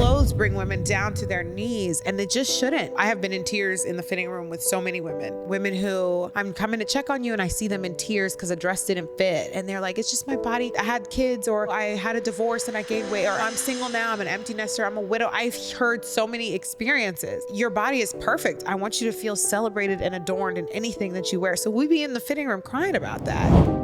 clothes bring women down to their knees, and they just shouldn't. I have been in tears in the fitting room with so many women who I'm coming to check on you and I see them in tears because a dress didn't fit. And they're like, it's just my body. I had kids, or I had a divorce and I gained weight, or I'm single now, I'm an empty nester, I'm a widow. I've heard so many experiences. Your body is perfect. I want you to feel celebrated and adorned in anything that you wear. So we be in the fitting room crying about that.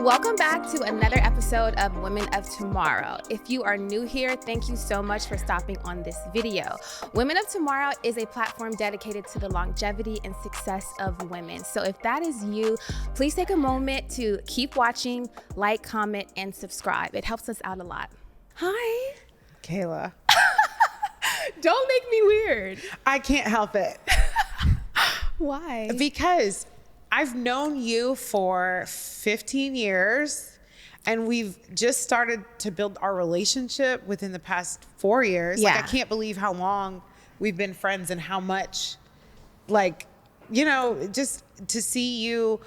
Welcome back to another episode of Women of Tomorrow. If you are new here, thank you so much for stopping on this video. Women of Tomorrow is a platform dedicated to the longevity and success of women. So if that is you, please take a moment to keep watching, like, comment, and subscribe. It helps us out a lot. Hi. Kayla. Don't make me weird. I can't help it. Why? Because I've known you for 15 years and we've just started to build our relationship within the past 4 years. Yeah. Like, I can't believe how long we've been friends and how much, like, you know, just to see you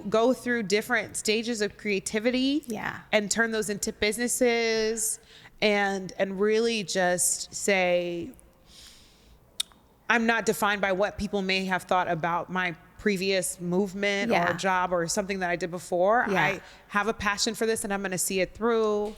go through different stages of creativity, yeah, and turn those into businesses and really just say, I'm not defined by what people may have thought about my previous movement Yeah. or job or something that I did before. Yeah. I have a passion for this and I'm going to see it through,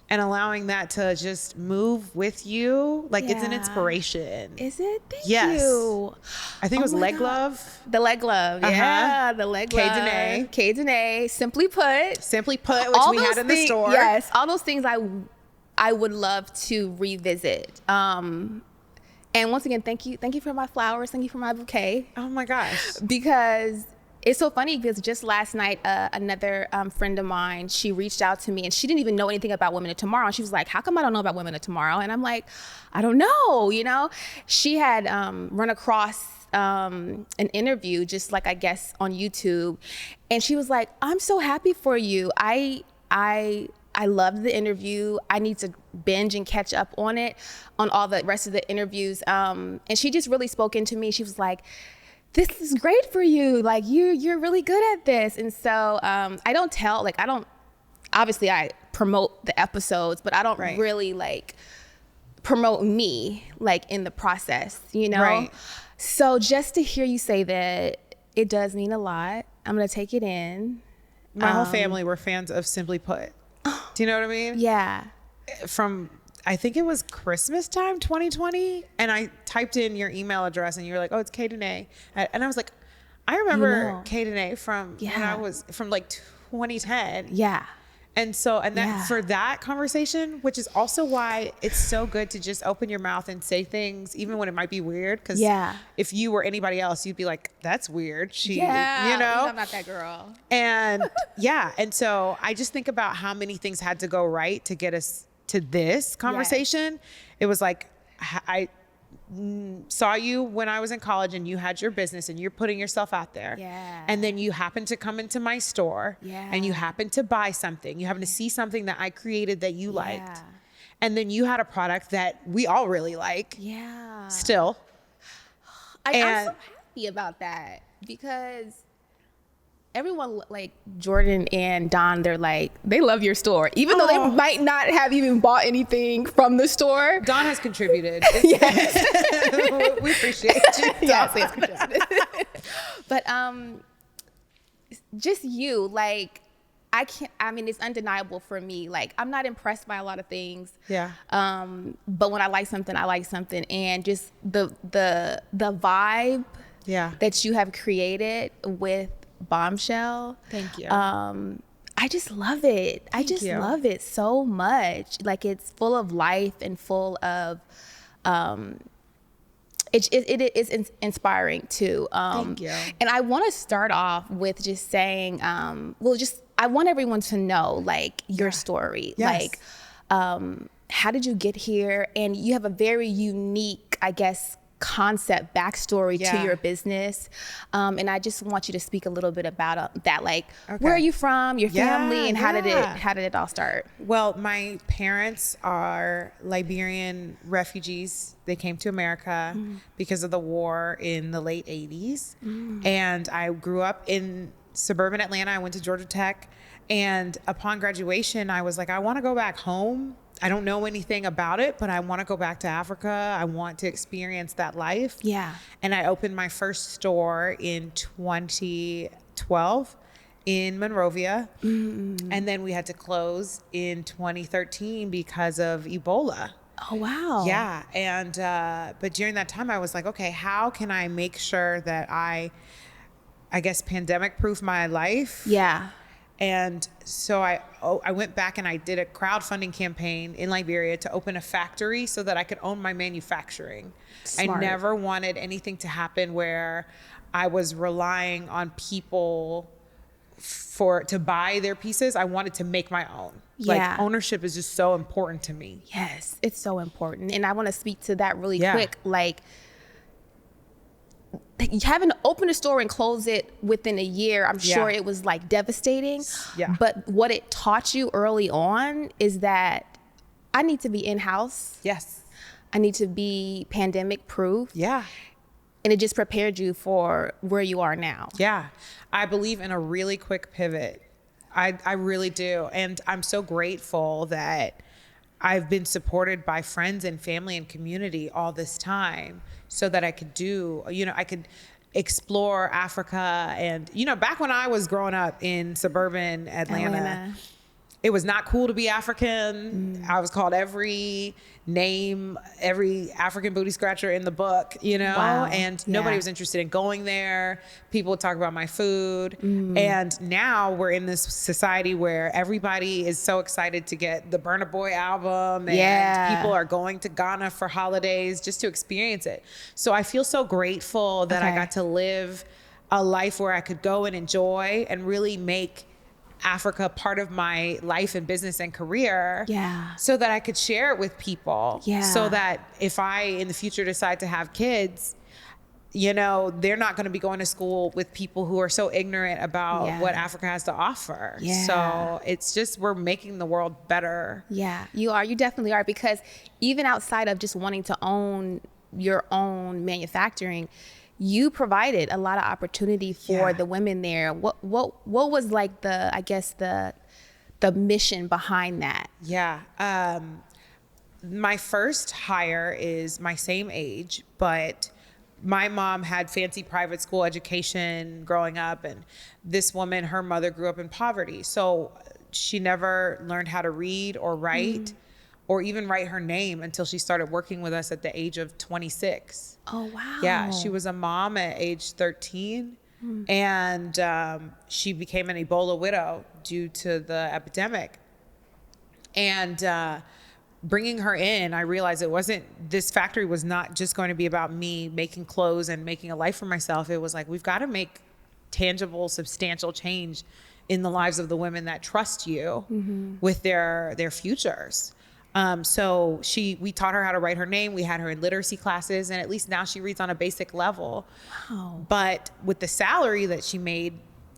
and allowing that to just move with you. Like, it's an Yeah. inspiration. Is it? Thank Yes. you. I think it was Oh my Leg God. Glove. The leg glove, yeah, the leg K. glove. Danae. K. Danae, Simply Put. Simply Put, which we had in the store. Yes, all those things I would love to revisit. And once again, thank you for my flowers, thank you for my bouquet. Oh my gosh. Because it's so funny, because just last night, another friend of mine, she reached out to me and she didn't even know anything about Women of Tomorrow. And she was like, how come I don't know about Women of Tomorrow? And I'm like, I don't know, you know? She had run across an interview, just like, I guess, on YouTube. And she was like, I'm so happy for you. I loved the interview. I need to binge and catch up on it, on all the rest of the interviews. And she just really spoke into me. She was like, this is great for you. Like, you're really good at this. And so obviously I promote the episodes, but I don't Right. really like promote me, like, in the process, you know? Right. So just to hear you say that, it does mean a lot. I'm gonna take it in. My whole family were fans of Simply Put. Do you know what I mean? Yeah. From, I think it was Christmas time, 2020. And I typed in your email address and you were like, oh, it's K. Danae. And I was like, I remember K. Danae from when I was from like 2010. Yeah. And so, for that conversation, which is also why it's so good to just open your mouth and say things, even when it might be weird. Because if you were anybody else, you'd be like, that's weird. You know? I'm not that girl. And and so I just think about how many things had to go right to get us to this conversation. Yes. It was like, I saw you when I was in college and you had your business and you're putting yourself out there. Yeah. And then you happened to come into my store and you happened to buy something. You happened to see something that I created that you liked. And then you had a product that we all really like. Yeah. Still. I'm so happy about that, because everyone, like Jordan and Don, they're like, they love your store, even though they might not have even bought anything from the store. Don has contributed. Yes. We appreciate you. Yes, he has contributed. But just you, like, it's undeniable for me. Like, I'm not impressed by a lot of things. Yeah. But when I like something, I like something. And just the vibe that you have created with Bombchel. Thank you. I just love it. I just love it so much. Like, it's full of life and full of, it is inspiring too. Thank you. And I want to start off with just saying, I want everyone to know, like, your story. Yes. Like, how did you get here? And you have a very unique, I guess, concept backstory to Yeah. your business. And I just want you to speak a little bit about that, like, Okay. where are you from, your family, and how did Yeah. it all start? Well, my parents are Liberian refugees. They came to America because of the war in the late 80s. And I grew up in suburban Atlanta. I went to Georgia Tech. And upon graduation, I was like, I want to go back home. I don't know anything about it, but I want to go back to Africa. I want to experience that life. Yeah. And I opened my first store in 2012 in Monrovia. And then we had to close in 2013 because of Ebola. Oh, wow. Yeah. And, but during that time I was like, okay, how can I make sure that I guess pandemic proof my life? Yeah. And so I went back and I did a crowdfunding campaign in Liberia to open a factory so that I could own my manufacturing. Smart. I never wanted anything to happen where I was relying on people to buy their pieces. I wanted to make my own. Yeah. Like, ownership is just so important to me. Yes, it's so important. And I want to speak to that really Yeah. quick. Like, having to open a store and close it within a year, I'm sure it was like devastating. Yeah. But what it taught you early on is that I need to be in-house. Yes. I need to be pandemic proof. Yeah. And it just prepared you for where you are now. Yeah. I believe in a really quick pivot. I really do. And I'm so grateful that I've been supported by friends and family and community all this time so that I could I could explore Africa. And, back when I was growing up in suburban Atlanta. It was not cool to be African. I was called every name, every African booty scratcher in the book, Wow. and Yeah. nobody was interested in going there. People would talk about my food. And now we're in this society where everybody is so excited to get the Burna Boy album, and Yeah. people are going to Ghana for holidays just to experience it. So I feel so grateful that I Okay. got to live a life where I could go and enjoy and really make Africa part of my life and business and career. Yeah. So that I could share it with people. Yeah. So that if I in the future decide to have kids, they're not going to be going to school with people who are so ignorant about Yeah. what Africa has to offer. Yeah. So it's just, we're making the world better. Yeah, you are. You definitely are. Because even outside of just wanting to own your own manufacturing, you provided a lot of opportunity for the women there. What was like the mission behind that? Yeah. My first hire is my same age, but my mom had fancy private school education growing up, and this woman, her mother grew up in poverty. So she never learned how to read or write or even write her name until she started working with us at the age of 26. Oh, wow. Yeah, she was a mom at age 13, and she became an Ebola widow due to the epidemic. And bringing her in, I realized this factory was not just going to be about me making clothes and making a life for myself. It was like, we've got to make tangible, substantial change in the lives of the women that trust you with their futures. So we taught her how to write her name. We had her in literacy classes, and at least now she reads on a basic level. Wow. But with the salary that she made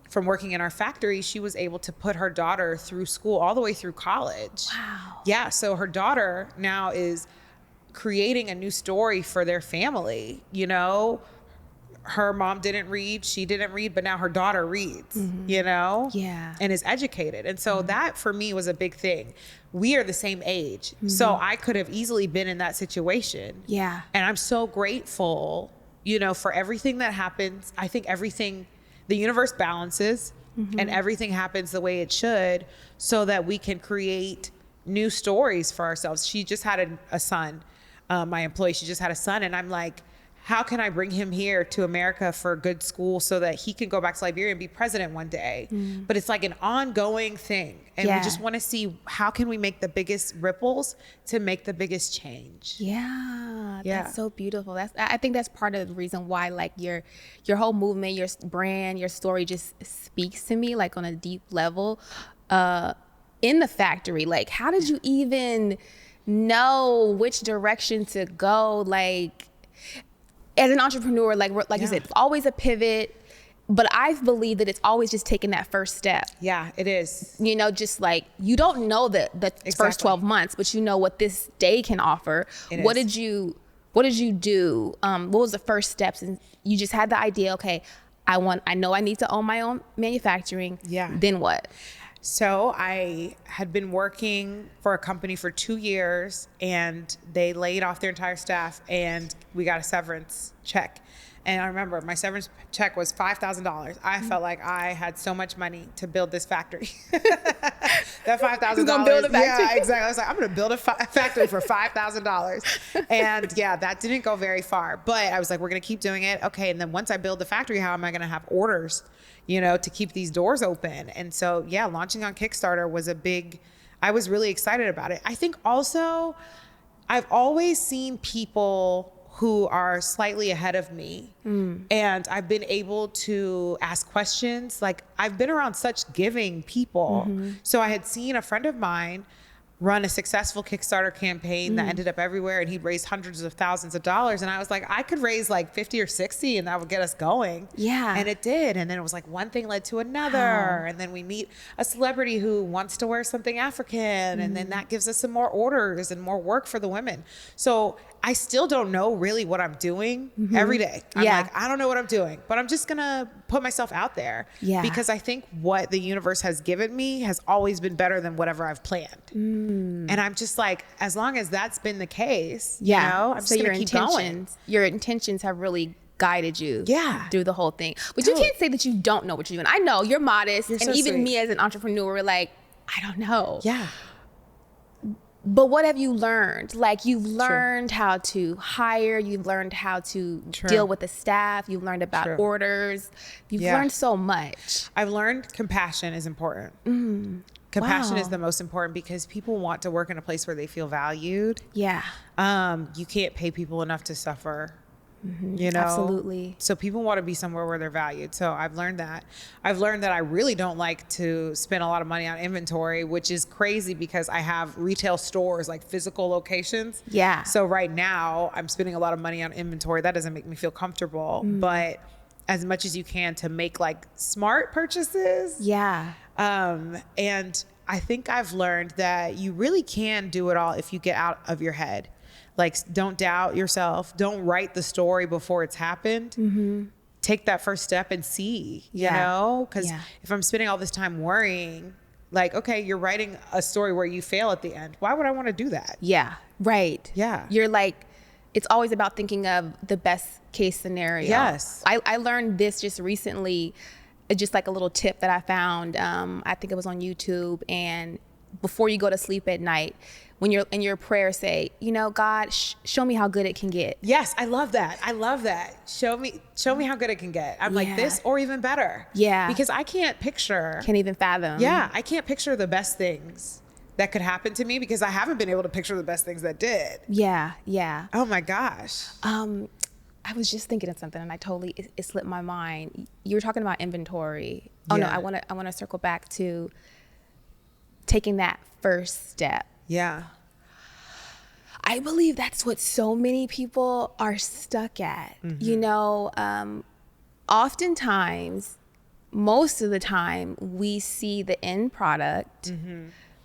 from working in our factory, she was able to put her daughter through school all the way through college. Wow. Yeah. So her daughter now is creating a new story for their family. Her mom didn't read, she didn't read, but now her daughter reads, Yeah. and is educated. And so that for me was a big thing. We are the same age. So I could have easily been in that situation. Yeah. And I'm so grateful, for everything that happens. I think the universe balances and everything happens the way it should so that we can create new stories for ourselves. She just had a son, my employee, she just had a son. And I'm like, how can I bring him here to America for a good school so that he can go back to Liberia and be president one day? But it's like an ongoing thing. And we just want to see how can we make the biggest ripples to make the biggest change. Yeah, Yeah. that's so beautiful. I think that's part of the reason why like your whole movement, your brand, your story just speaks to me like on a deep level. In the factory, like how did you even know which direction to go? Like as an entrepreneur, like you said, it's always a pivot. But I believe that it's always just taking that first step. Yeah, it is. You know, just like you don't know the first 12 months, but you know what this day can offer. What did you do? What was the first steps? And you just had the idea, okay, I know I need to own my own manufacturing. Yeah. Then what? So I had been working for a company for 2 years, and they laid off their entire staff, and we got a severance check. And I remember my severance check was $5,000. I felt like I had so much money to build this factory. That $5,000. You're gonna build a factory. Yeah, exactly. I was like, I'm gonna build a factory for $5,000. And yeah, that didn't go very far. But I was like, we're gonna keep doing it. Okay, and then once I build the factory, how am I gonna have orders, you know, to keep these doors open? And so yeah, launching on Kickstarter was I was really excited about it. I think also I've always seen people who are slightly ahead of me. And I've been able to ask questions. Like, I've been around such giving people. So I had seen a friend of mine run a successful Kickstarter campaign that ended up everywhere, and he'd raised hundreds of thousands of dollars. And I was like, I could raise like 50 or 60 and that would get us going. Yeah. And it did. And then it was like one thing led to another. Wow. And then we meet a celebrity who wants to wear something African. And then that gives us some more orders and more work for the women. So I still don't know really what I'm doing every day. I'm like, I don't know what I'm doing, but I'm just gonna put myself out there. Yeah. Because I think what the universe has given me has always been better than whatever I've planned. And I'm just like, as long as that's been the case, you know, I'm just gonna keep going. Your intentions have really guided you through the whole thing. But Totally. you can't say that you don't know what you're doing. I know you're modest. You're and so even sweet. me as an entrepreneur, we're like, I don't know. Yeah. But what have you learned? Like, you've learned how to hire, you've learned how to deal with the staff, you've learned about orders, you've learned so much. I've learned compassion is important. Compassion is the most important, because people want to work in a place where they feel valued. Yeah. You can't pay people enough to suffer. You know, Absolutely. So people want to be somewhere where they're valued. So I've learned that. I've learned that I really don't like to spend a lot of money on inventory, which is crazy because I have retail stores, like physical locations. Yeah. So right now I'm spending a lot of money on inventory. That doesn't make me feel comfortable, but as much as you can to make like smart purchases. Yeah. And I think I've learned that you really can do it all if you get out of your head. Like, don't doubt yourself. Don't write the story before it's happened. Take that first step and see, you know? Because if I'm spending all this time worrying, like, okay, you're writing a story where you fail at the end. Why would I want to do that? Yeah. Right. Yeah. You're like, it's always about thinking of the best case scenario. Yes. I learned this just recently, just like a little tip that I found. I think it was on YouTube. And before you go to sleep at night, when you're in your prayer, say, you know, God, show me how good it can get. Yes, I love that. I love that. Show me how good it can get. I'm like, this or even better. Yeah. Because I can't even fathom. Yeah, I can't picture the best things that could happen to me, because I haven't been able to picture the best things that did. Yeah, yeah. Oh my gosh. I was just thinking of something, and I totally it slipped my mind. You were talking about inventory. Oh no, I want to circle back to taking that first step. Yeah. I believe that's what so many people are stuck at. You know, oftentimes, most of the time, we see the end product.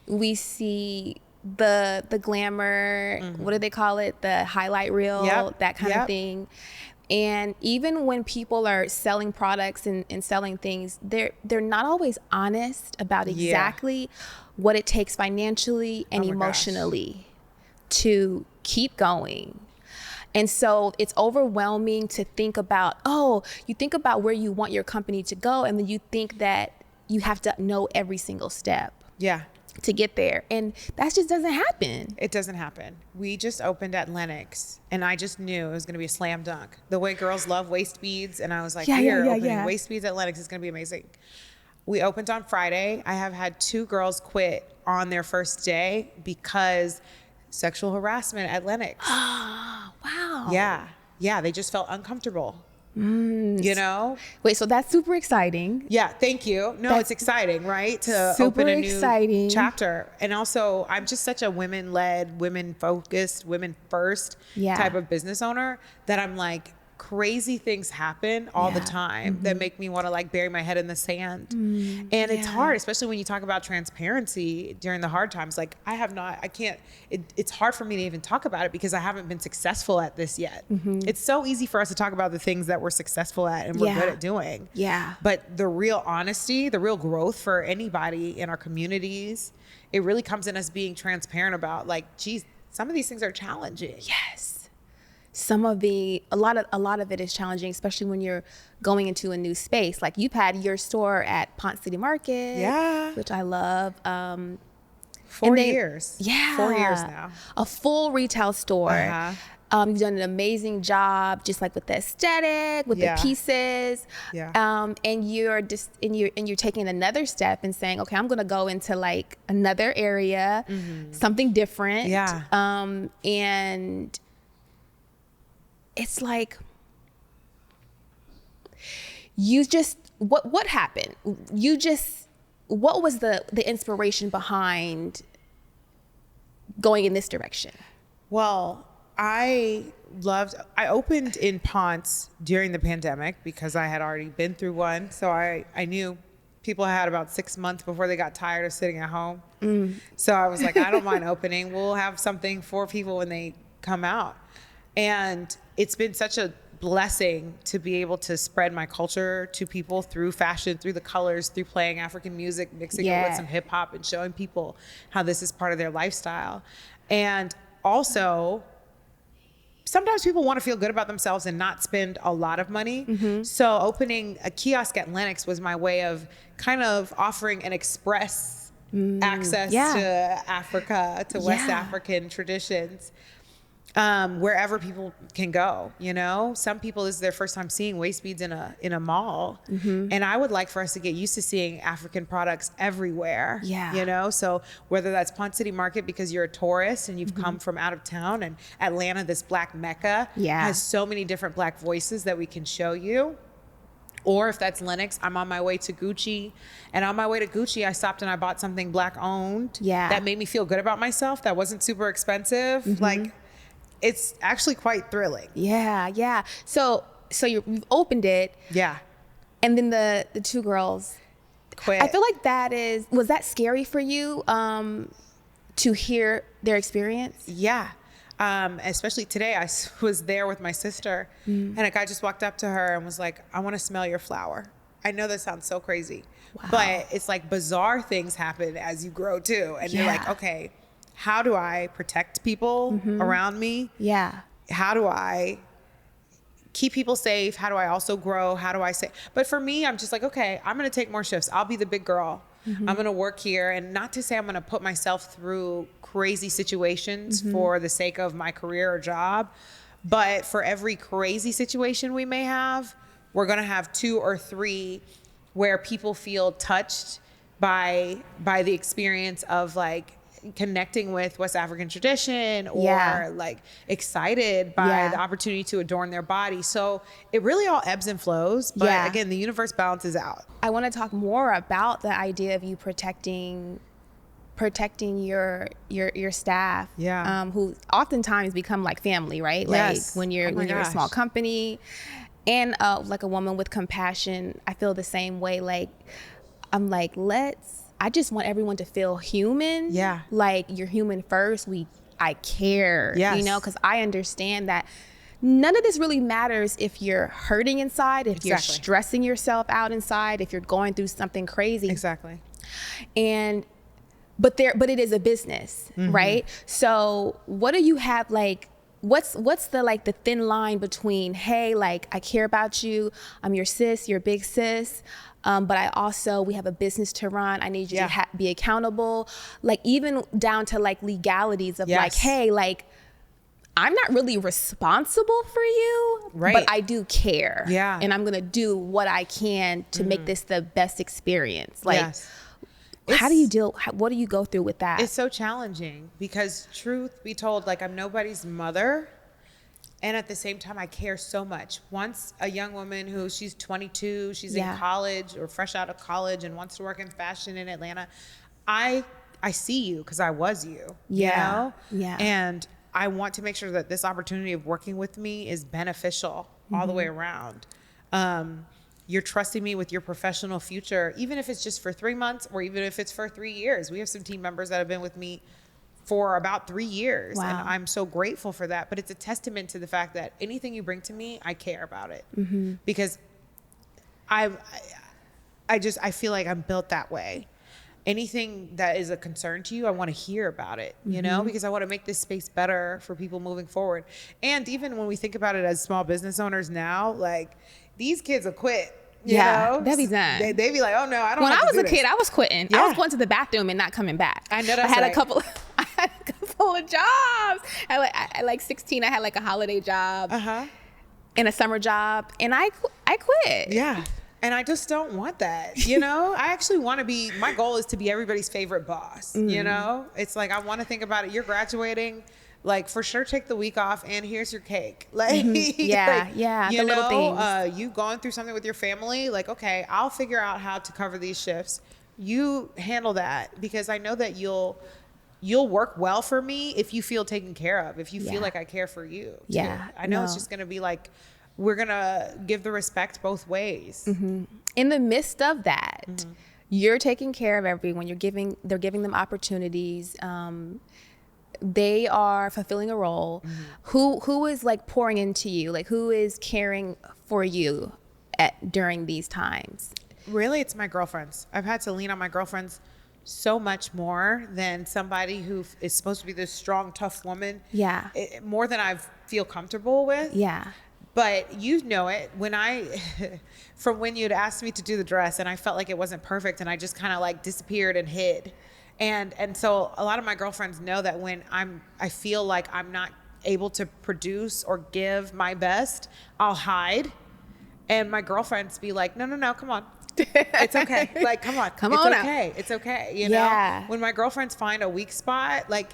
We see the glamour, what do they call it? The highlight reel, that kind of thing. And even when people are selling products and selling things, they're not always honest about exactly what it takes financially and emotionally to keep going. And so it's overwhelming to think about, you think about where you want your company to go, and then you think that you have to know every single step to get there. And that just doesn't happen. It doesn't happen. We just opened at Lenox, and I just knew it was going to be a slam dunk. The way girls love waist beads, and I was like, we are opening waist beads at Lenox. It's going to be amazing. We opened on Friday. I have had 2 girls quit on their first day because sexual harassment at Lenox. Wow. Yeah. They just felt uncomfortable. You know? Wait, so that's super exciting. Yeah, thank you. No, it's exciting, right? To open a new chapter. And also, I'm just such a women-led, women-focused, women-first type of business owner that I'm like, crazy things happen all the time that make me want to like bury my head in the sand. And it's hard, especially when you talk about transparency during the hard times. Like it's hard for me to even talk about it because I haven't been successful at this yet. It's so easy for us to talk about the things that we're successful at and we're good at doing. But the real honesty, the real growth for anybody in our communities, it really comes in us being transparent about like, geez, some of these things are challenging. A lot of it is challenging, especially when you're going into a new space. Like you've had your store at Ponce City Market, which I love. 4 years. 4 years now. A full retail store. You've done an amazing job, just like with the aesthetic, with the pieces. And you're taking another step and saying, okay, I'm gonna go into like another area, something different. And it's like, you just, what happened? What was the inspiration behind going in this direction? Well, I opened in Ponce during the pandemic because I had already been through one. So I knew people had about 6 months before they got tired of sitting at home. So I was like, I don't mind opening. We'll have something for people when they come out. And it's been such a blessing to be able to spread my culture to people through fashion, through the colors, through playing African music, mixing it with some hip hop and showing people how this is part of their lifestyle. And also, sometimes people want to feel good about themselves and not spend a lot of money. So opening a kiosk at Lenox was my way of kind of offering an express access to Africa, to West African traditions. Wherever people can go, you know, some people this is their first time seeing waist beads in a mall. And I would like for us to get used to seeing African products everywhere, you know? So whether that's Ponce City Market because you're a tourist and you've come from out of town, and Atlanta, this Black Mecca has so many different Black voices that we can show you. Or if that's Lenox, I'm on my way to Gucci. And on my way to Gucci, I stopped and I bought something Black owned that made me feel good about myself. That wasn't super expensive. Like, it's actually quite thrilling. So you've opened it. And then the two girls quit. I feel like was that scary for you to hear their experience? Especially today, I was there with my sister and a guy just walked up to her and was like, I want to smell your flower. I know that sounds so crazy, but it's like bizarre things happen as you grow too. And you're like, okay, how do I protect people around me? How do I keep people safe? How do I also grow? How do I say? But for me, I'm just like, okay, I'm going to take more shifts. I'll be the big girl. I'm going to work here. And not to say I'm going to put myself through crazy situations for the sake of my career or job. But for every crazy situation we may have, we're going to have 2 or 3 where people feel touched by the experience of like connecting with West African tradition or like excited by the opportunity to adorn their body. So it really all ebbs and flows. But again, the universe balances out. I want to talk more about the idea of you protecting your staff, who oftentimes become like family, right? Like when you're a small company, and like a woman with compassion, I feel the same way. Like I'm like, I just want everyone to feel human. Like you're human first. I care, you know, because I understand that none of this really matters if you're hurting inside, if you're stressing yourself out inside, if you're going through something crazy. But it is a business, right? So what do you have, like, what's the thin line between, hey, like, I care about you, I'm your sis, you're a big sis, but we have a business to run, I need you to be accountable, like even down to like legalities of like, hey, like, I'm not really responsible for you, but I do care. And I'm gonna do what I can to make this the best experience. Like, what do you go through with that? It's so challenging because truth be told, like I'm nobody's mother. And at the same time, I care so much. Once a young woman she's 22, she's in college or fresh out of college and wants to work in fashion in Atlanta, I see you because I was you, you know? And I want to make sure that this opportunity of working with me is beneficial all the way around. You're trusting me with your professional future, even if it's just for 3 months or even if it's for 3 years. We have some team members that have been with me for about 3 years. Wow. And I'm so grateful for that. But it's a testament to the fact that anything you bring to me, I care about it. Because I feel like I'm built that way. Anything that is a concern to you, I want to hear about it, you know, because I want to make this space better for people moving forward. And even when we think about it as small business owners now, like these kids will quit. You know? They'll be done. They be like, oh no, I don't. When have I to was do a kid, this. I was quitting. I was going to the bathroom and not coming back. I know that's I had right. a couple. I had a couple of jobs. At like 16, I had like a holiday job and a summer job, and I quit. Yeah. And I just don't want that, you know? I actually want to be, my goal is to be everybody's favorite boss, you know? It's like, I want to think about it. You're graduating, like for sure take the week off and here's your cake. Like, Yeah, yeah, you the know, little things. You going through something with your family, like, okay, I'll figure out how to cover these shifts. You handle that because I know that you'll work well for me if you feel taken care of, if you feel like I care for you. Too. Yeah, I know it's just going to be like, we're going to give the respect both ways. In the midst of that, you're taking care of everyone. They're giving them opportunities. They are fulfilling a role. Who is like pouring into you? Like who is caring for you during these times? Really, it's my girlfriends. I've had to lean on my girlfriends so much more than somebody who is supposed to be this strong, tough woman. Yeah. More than I feel comfortable with. Yeah. But you know it from when you'd asked me to do the dress and I felt like it wasn't perfect and I just kind of like disappeared and hid. And so a lot of my girlfriends know that when I feel like I'm not able to produce or give my best, I'll hide. And my girlfriends be like, no, come on. It's okay. Like, come on. Come it's on okay. out. It's okay. You know, when my girlfriends find a weak spot, like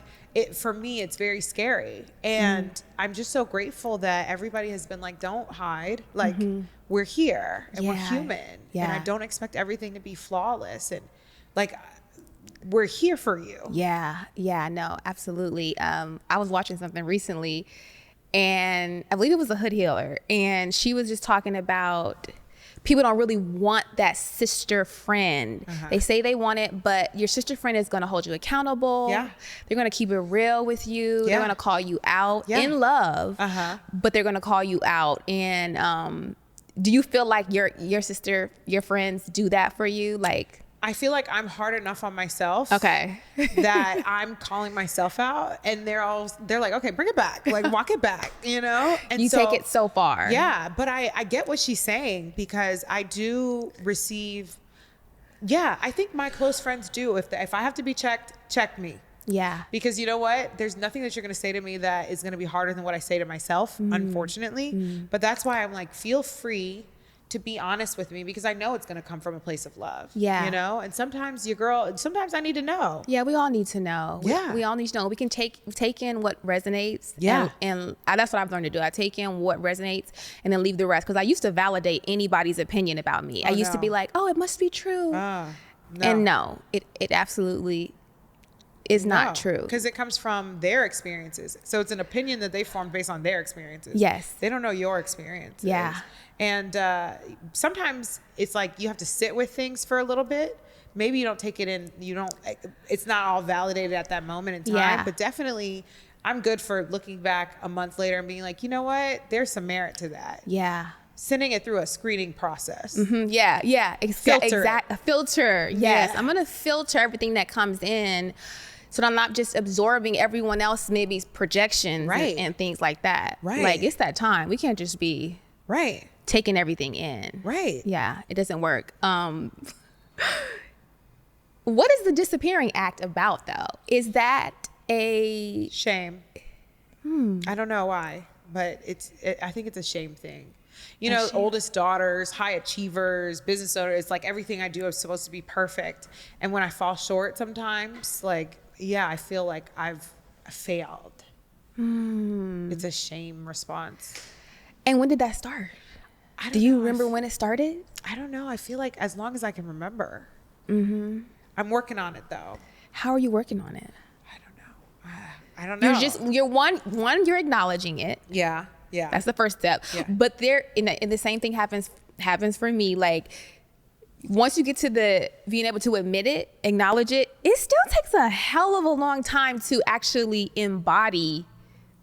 for me, it's very scary. And I'm just so grateful that everybody has been like, don't hide. Like we're here and we're human. And I don't expect everything to be flawless. And like, we're here for you. Yeah. No, absolutely. I was watching something recently and I believe it was a hood healer. And she was just talking about people don't really want that sister friend. They say they want it, but your sister friend is going to hold you accountable. Yeah. They're going to keep it real with you. They're going to call you out in love, but they're going to call you out. And do you feel like your sister, your friends do that for you? Like, I feel like I'm hard enough on myself. Okay. That I'm calling myself out and they're like, okay, bring it back. Like walk it back, you know? And you take it so far. Yeah. But I get what she's saying because I do receive, I think my close friends do. If I have to be checked, check me. Yeah. Because you know what? There's nothing that you're going to say to me that is going to be harder than what I say to myself, unfortunately. But that's why I'm like, feel free to be honest with me because I know it's going to come from a place of love. Yeah. You know? And sometimes sometimes I need to know. Yeah, we all need to know. We all need to know. We can take in what resonates. Yeah. And that's what I've learned to do. I take in what resonates and then leave the rest. Because I used to validate anybody's opinion about me. I used to be like, oh, it must be true. No. And no, it absolutely is not true. Because it comes from their experiences. So it's an opinion that they formed based on their experiences. Yes. They don't know your experiences. Yeah. And sometimes it's like you have to sit with things for a little bit. Maybe you don't take it in, it's not all validated at that moment in time, but definitely I'm good for looking back a month later and being like, you know what, there's some merit to that. Yeah. Sending it through a screening process. Yeah. Filter. A filter. Yes. I'm going to filter everything that comes in so that I'm not just absorbing everyone else, maybe projections and things like that. Right. Like it's that time. We can't just be taking everything in. Right. Yeah. It doesn't work. What is the disappearing act about though? Is that a shame? I don't know why, but I think it's a shame thing. You know, oldest daughters, high achievers, business owners, it's like everything I do is supposed to be perfect. And when I fall short sometimes, like, I feel like I've failed. It's a shame response. And when did that start? Do you remember when it started? I don't know. I feel like as long as I can remember. I'm working on it though. How are you working on it? I don't know. You're acknowledging it. Yeah. Yeah. That's the first step. Yeah. But and the same thing happens for me. Like, once you get to the being able to admit it, acknowledge it, it still takes a hell of a long time to actually embody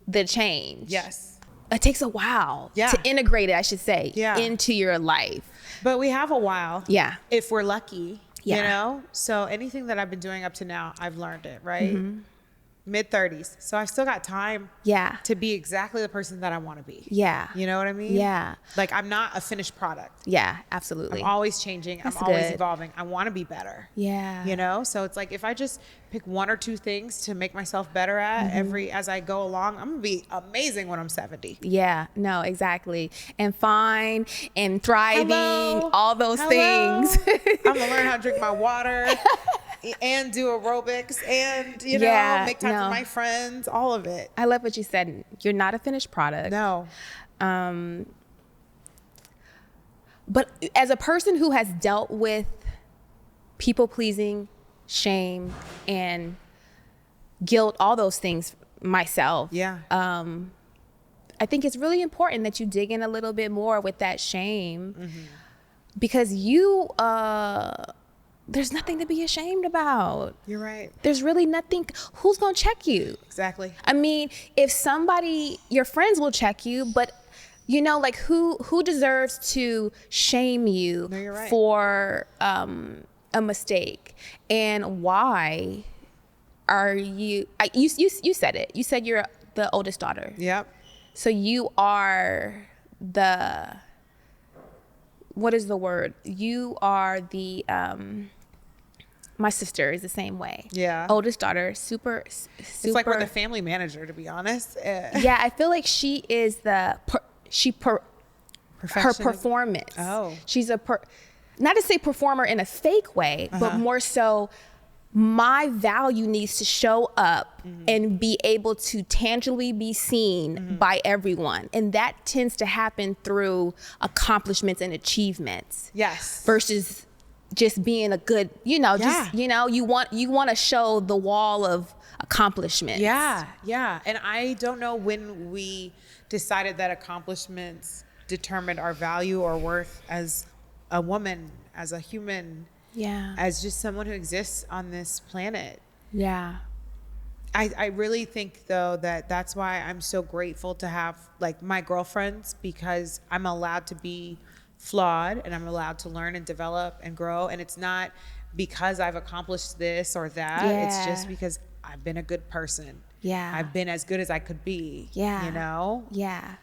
the change. Yes. It takes a while Yeah. to integrate it, I should say, Yeah. into your life. But we have a while. Yeah. If we're lucky, Yeah. you know? So anything that I've been doing up to now, I've learned it, right? Mid-30s. So I've still got time Yeah. to be exactly the person that I want to be. Yeah. You know what I mean? Yeah. Like, I'm not a finished product. Yeah, absolutely. I'm always changing. That's I'm always good. evolving. I want to be better. Yeah. You know? So it's like, if I just pick one or two things to make myself better at as I go along, I'm going to be amazing when I'm 70. Yeah, no, exactly. And fine and thriving, Hello. all those things. I'm going to learn how to drink my water and do aerobics and, you know, Yeah, make time no. for my friends, all of it. I love what you said. You're not a finished product. No. But as a person who has dealt with people pleasing, shame, and guilt, all those things myself. Yeah. I think it's really important that you dig in a little bit more with that shame because there's nothing to be ashamed about. You're right. There's really nothing. Who's going to check you? Exactly. I mean, if your friends will check you, but you know, like who deserves to shame you No, you're right. for a mistake? And why are you said it. You said you're the oldest daughter. Yep. So you are what is the word? You are my sister is the same way. Yeah. Oldest daughter, super. It's like we're the family manager, to be honest. Yeah, I feel like she is her performance. Oh. She's not to say performer in a fake way, but more so my value needs to show up and be able to tangibly be seen by everyone. And that tends to happen through accomplishments and achievements. Yes. Versus just being a good, you want to show the wall of accomplishments. Yeah. Yeah. And I don't know when we decided that accomplishments determined our value or worth as a woman, as a human. Yeah. As just someone who exists on this planet. Yeah. I really think, though, that's why I'm so grateful to have, like, my girlfriends, because I'm allowed to be flawed and I'm allowed to learn and develop and grow. And it's not because I've accomplished this or that. Yeah. It's just because I've been a good person. Yeah. I've been as good as I could be. Yeah. You know? Yeah.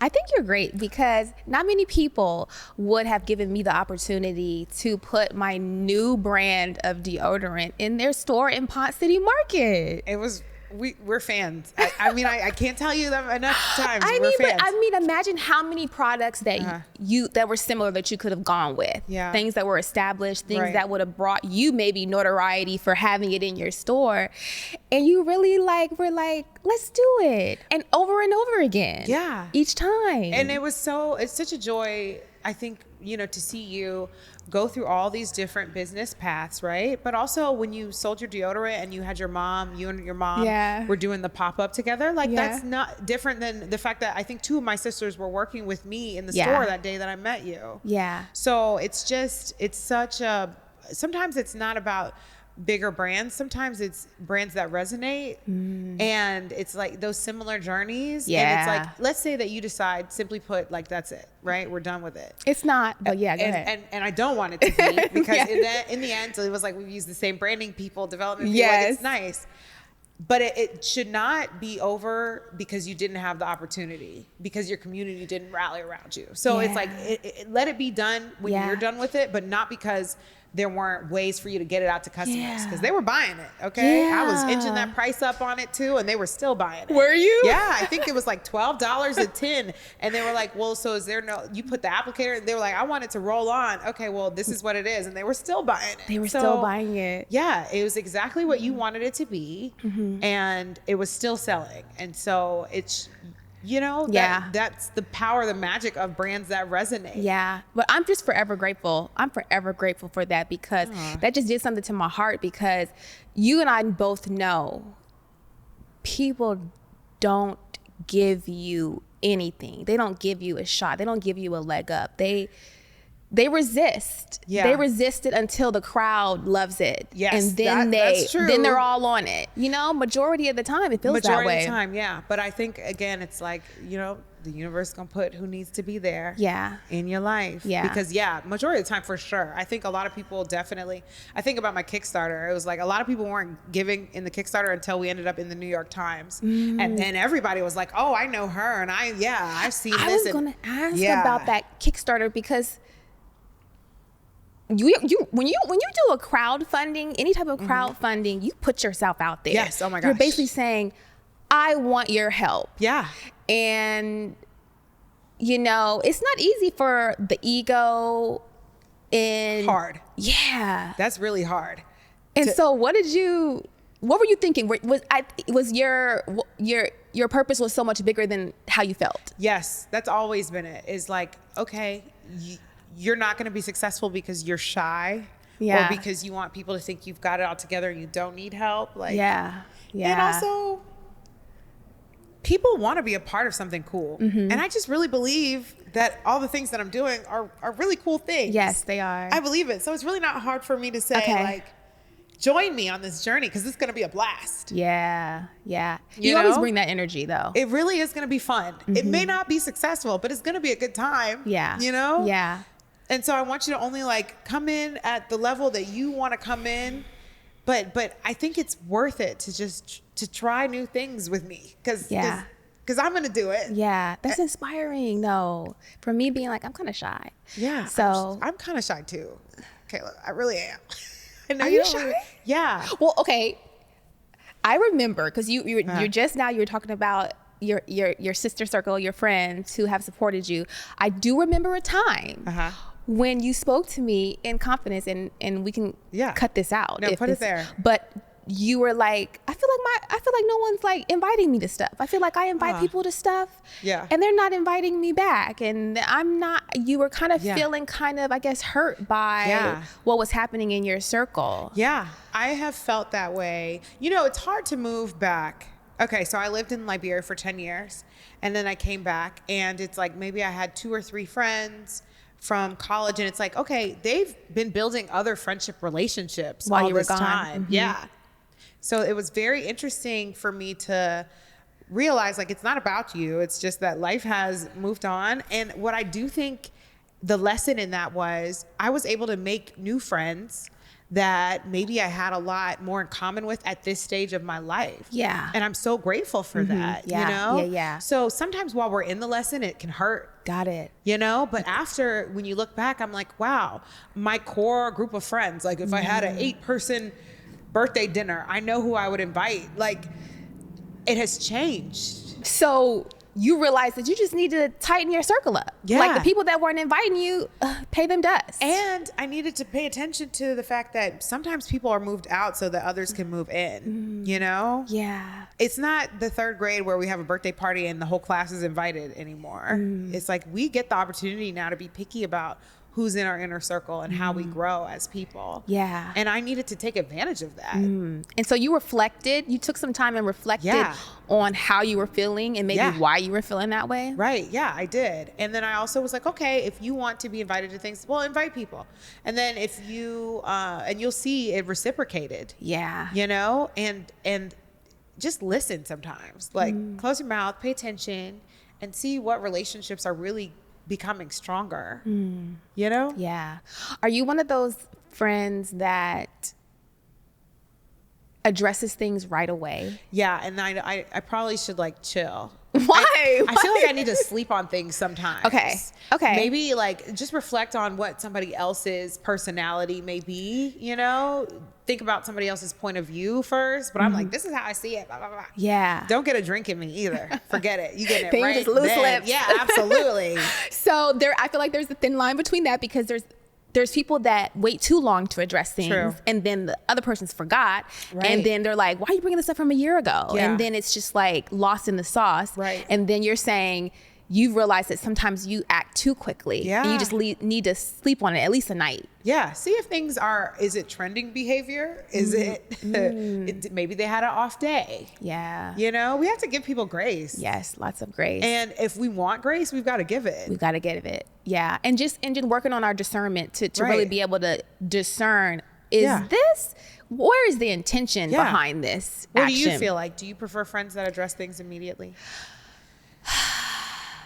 I think you're great because not many people would have given me the opportunity to put my new brand of deodorant in their store in Ponce City Market. It was, we're fans. I mean, I can't tell you that enough times. We're fans. Imagine how many products that that were similar that you could have gone with. Yeah. Things that were established, things Right. that would have brought you maybe notoriety for having it in your store. And you really were like, let's do it. And over again. Yeah. Each time. And it's such a joy, I think, to see you go through all these different business paths, right? But also when you sold your deodorant and you and your mom Yeah. were doing the pop-up together, like Yeah. that's not different than the fact that I think two of my sisters were working with me in the Yeah. store that day that I met you. Yeah. So sometimes it's not about bigger brands. Sometimes it's brands that resonate and it's like those similar journeys. Yeah. And it's like, let's say that you decide, simply put, like, that's it, right? We're done with it. It's not, but yeah, go ahead. And I don't want it to be because Yeah. in the end, it was like we've used the same branding people, development people. Yes. Like, it's nice. But it should not be over because you didn't have the opportunity, because your community didn't rally around you. So it's like, let it be done when Yeah. you're done with it, but not because there weren't ways for you to get it out to customers, Yeah. because they were buying it. Okay. I was Yeah. inching that price up on it too, and they were still buying it. Were you? Yeah. I think it was like $12 a tin. And they were like, well, so is there you put the applicator, and they were like, I want it to roll on. Okay, well, this is what it is. And they were still buying it. They were So, still buying it. yeah, it was exactly what you wanted it to be, and it was still selling. And so it's, that's the power, the magic of brands that resonate. Yeah, but I'm just forever grateful. I'm forever grateful for that because that just did something to my heart, because you and I both know people don't give you anything. They don't give you a shot. They don't give you a leg up. They resist. Yeah. They resist it until the crowd loves it. Yes, and then that's true. then they're all on it. You know, majority of the time it feels that way. Majority of the time, yeah. But I think, again, it's like, you know, the universe is going to put who needs to be there in your life. Yeah. Because, majority of the time, for sure. I think a lot of people definitely, I think about my Kickstarter. It was like a lot of people weren't giving in the Kickstarter until we ended up in the New York Times. And then everybody was like, oh, I know her. And I've seen this. I was going to ask about that Kickstarter because you when you do a crowdfunding, any type of crowdfunding, you put yourself out there. Yes. Oh my gosh. You're basically saying, I want your help. Yeah. And, you know, it's not easy for the ego and hard. Yeah. That's really hard. And so what were you thinking? Was your purpose was so much bigger than how you felt? Yes. That's always been it. Is like, okay, you're not going to be successful because you're shy or because you want people to think you've got it all together and you don't need help. Like, yeah. And also, people want to be a part of something cool. And I just really believe that all the things that I'm doing are really cool things. Yes, they are. I believe it. So it's really not hard for me to say, like, join me on this journey because it's going to be a blast. Yeah. Yeah. You always bring that energy, though. It really is going to be fun. It may not be successful, but it's going to be a good time. Yeah. You know? Yeah. And so I want you to only like come in at the level that you want to come in. But I think it's worth it to try new things with me because I'm going to do it. Yeah. That's inspiring though. For me being like, I'm kind of shy. Yeah. So I'm kind of shy too. Kayla, I really am. Are you shy? Yeah. Well, okay. I remember because you're just now you were talking about your sister circle, your friends who have supported you. I do remember a time when you spoke to me in confidence, and we can cut this out. No, put it there. But you were like, I feel like no one's like inviting me to stuff. I feel like I invite people to stuff, and they're not inviting me back, and I'm not. You were kind of feeling I guess hurt by what was happening in your circle. Yeah, I have felt that way. You know, it's hard to move back. Okay, so I lived in Liberia for 10 years, and then I came back, and it's like maybe I had 2 or 3 friends from college, and it's like, okay, they've been building other friendship relationships while all you were this gone. time. Yeah. So it was very interesting for me to realize like it's not about you. It's just that life has moved on. And what I do think the lesson in that was I was able to make new friends that maybe I had a lot more in common with at this stage of my life. Yeah. And I'm so grateful for that, you know? Yeah. So sometimes while we're in the lesson, it can hurt. Got it. You know, but after, when you look back, I'm like, wow, my core group of friends, like if I had an 8-person birthday dinner, I know who I would invite. Like, it has changed. So you realize that you just need to tighten your circle up. Yeah. Like the people that weren't inviting you, pay them dust. And I needed to pay attention to the fact that sometimes people are moved out so that others can move in, you know? Yeah. It's not the 3rd grade where we have a birthday party and the whole class is invited anymore. It's like we get the opportunity now to be picky about who's in our inner circle and how we grow as people. Yeah. And I needed to take advantage of that. And so you took some time and reflected on how you were feeling and maybe why you were feeling that way. Right. Yeah, I did. And then I also was like, okay, if you want to be invited to things, well, invite people. And then if you, and you'll see it reciprocated. Yeah. You know, and just listen sometimes. Like close your mouth, pay attention, and see what relationships are really becoming stronger, you know? Yeah. Are you one of those friends that addresses things right away? Yeah. And I probably should like chill. Why? I feel like I need to sleep on things sometimes. Okay. Maybe like just reflect on what somebody else's personality may be, you know? Think about somebody else's point of view first, but I'm like, this is how I see it. Blah, blah, blah. Yeah. Don't get a drink in me either. Forget it. You get it Then right. you just loose then. lips. Yeah, absolutely. So I feel like there's a thin line between that because there's people that wait too long to address things. True. And then the other person's forgot. Right. And then they're like, why are you bringing this up from a year ago? Yeah. And then it's just like lost in the sauce. Right. And then you're saying, you've realized that sometimes you act too quickly. Yeah. And you just need to sleep on it at least a night. Yeah. See if things is it trending behavior? Is maybe they had an off day? Yeah. You know, we have to give people grace. Yes. Lots of grace. And if we want grace, we've got to give it. We've got to give it. Yeah. And just working on our discernment to really be able to discern, where is the intention behind this What action? do you feel like? Do you prefer friends that address things immediately?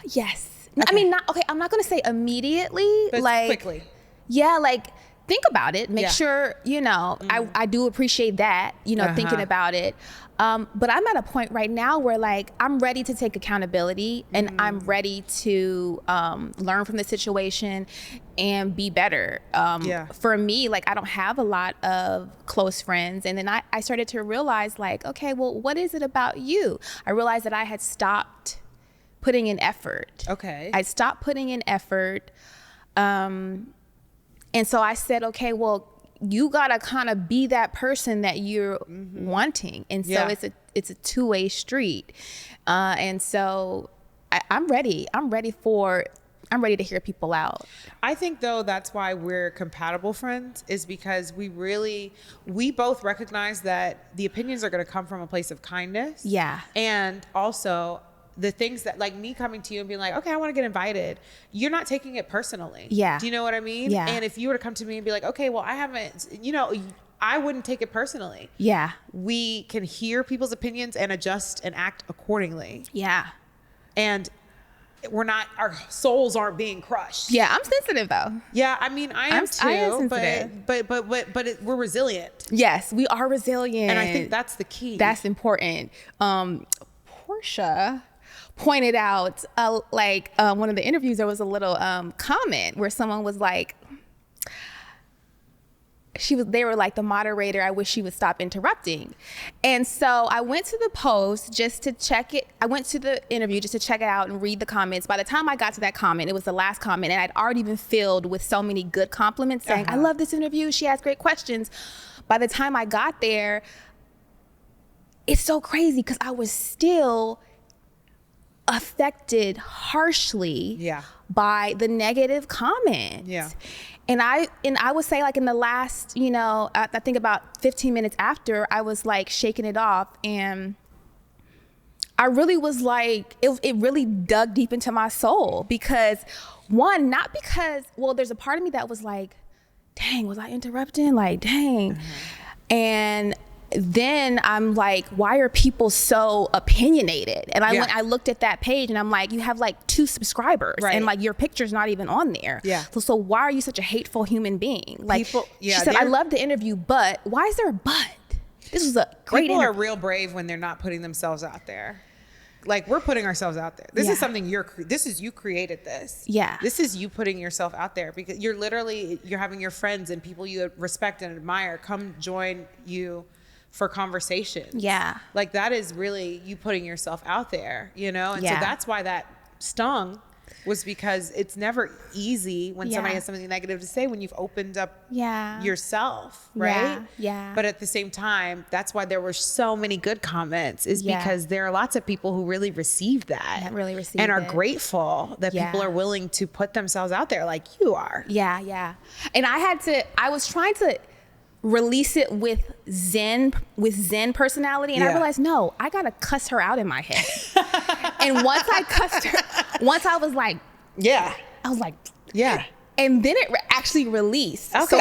Yes. Okay. I mean, I'm not going to say immediately. But like quickly. Yeah, like think about it. Make sure, I do appreciate that, thinking about it. But I'm at a point right now where like I'm ready to take accountability and I'm ready to learn from the situation and be better. For me, like I don't have a lot of close friends. And then I started to realize like, okay, well, what is it about you? I realized that I had stopped putting in effort. Okay. I stopped putting in effort. And so I said, okay, well, you gotta kind of be that person that you're wanting. And so it's a two-way street. And so I'm ready. I'm ready to hear people out. I think though that's why we're compatible friends, is because we both recognize that the opinions are going to come from a place of kindness. Yeah. And also the things that, like me coming to you and being like, okay, I want to get invited. You're not taking it personally. Yeah. Do you know what I mean? Yeah. And if you were to come to me and be like, okay, well, I haven't, I wouldn't take it personally. Yeah. We can hear people's opinions and adjust and act accordingly. Yeah. And our souls aren't being crushed. Yeah. I'm sensitive though. Yeah. I mean, I am too, sensitive. but we're resilient. Yes, we are resilient. And I think that's the key. That's important. Portia pointed out, one of the interviews, there was a little comment where someone was like, they were like, the moderator, I wish she would stop interrupting. And so I went to the post just to check it. I went to the interview just to check it out and read the comments. By the time I got to that comment, it was the last comment, and I'd already been filled with so many good compliments saying, I love this interview. She has great questions. By the time I got there, it's so crazy because I was still affected harshly by the negative comments. Yeah. And I would say like in the last, I think about 15 minutes after, I was like shaking it off, and I really was like, it really dug deep into my soul because there's a part of me that was like, dang, was I interrupting? Like, dang. And then I'm like, why are people so opinionated? And I looked at that page and I'm like, you have like 2 subscribers and like your picture's not even on there. Yeah. So why are you such a hateful human being? Like she said, I love the interview, but why is there a but? This was a great People are real brave when they're not putting themselves out there. Like we're putting ourselves out there. This is something you created this. Yeah. This is you putting yourself out there because you're having your friends and people you respect and admire come join you for conversations. Yeah. Like that is really you putting yourself out there, And so that's why that stung, was because it's never easy when somebody has something negative to say when you've opened up yourself, right? Yeah. But at the same time, that's why there were so many good comments, is because there are lots of people who really received that. And are grateful that people are willing to put themselves out there like you are. Yeah. And I was trying to release it with Zen personality, and I realized, no, I gotta cuss her out in my head. And once I cussed her, I was like, and then it actually released. Okay.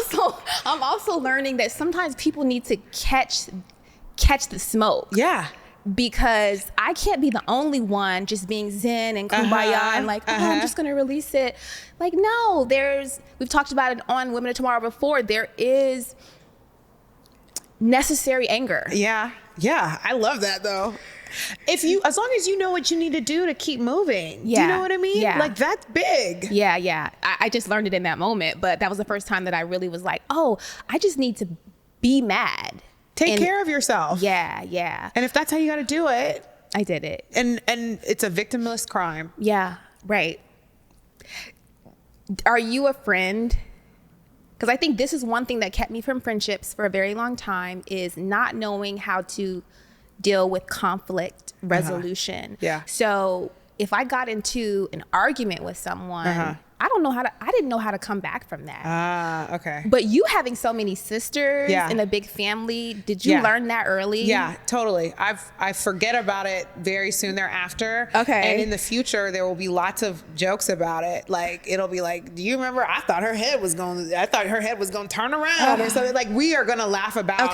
So I'm also learning that sometimes people need to catch the smoke. Yeah. Because I can't be the only one just being zen and kumbaya and like, I'm just going to release it. Like, no, we've talked about it on Women of Tomorrow before. There is necessary anger. Yeah. I love that though. As long as you know what you need to do to keep moving. Yeah. Do you know what I mean? Yeah. Like that's big. Yeah. I just learned it in that moment, but that was the first time that I really was like, oh, I just need to be mad. Take care of yourself. Yeah. And if that's how you got to do it, I did it. And it's a victimless crime. Yeah, right. Are you a friend? Because I think this is one thing that kept me from friendships for a very long time, is not knowing how to deal with conflict resolution. Yeah. So if I got into an argument with someone, I didn't know how to come back from that. Okay. But you having so many sisters and a big family, did you learn that early? Yeah, totally. I forget about it very soon thereafter. Okay. And in the future, there will be lots of jokes about it. Like, it'll be like, do you remember? I thought her head was going to turn around or something. Like, we are going to laugh about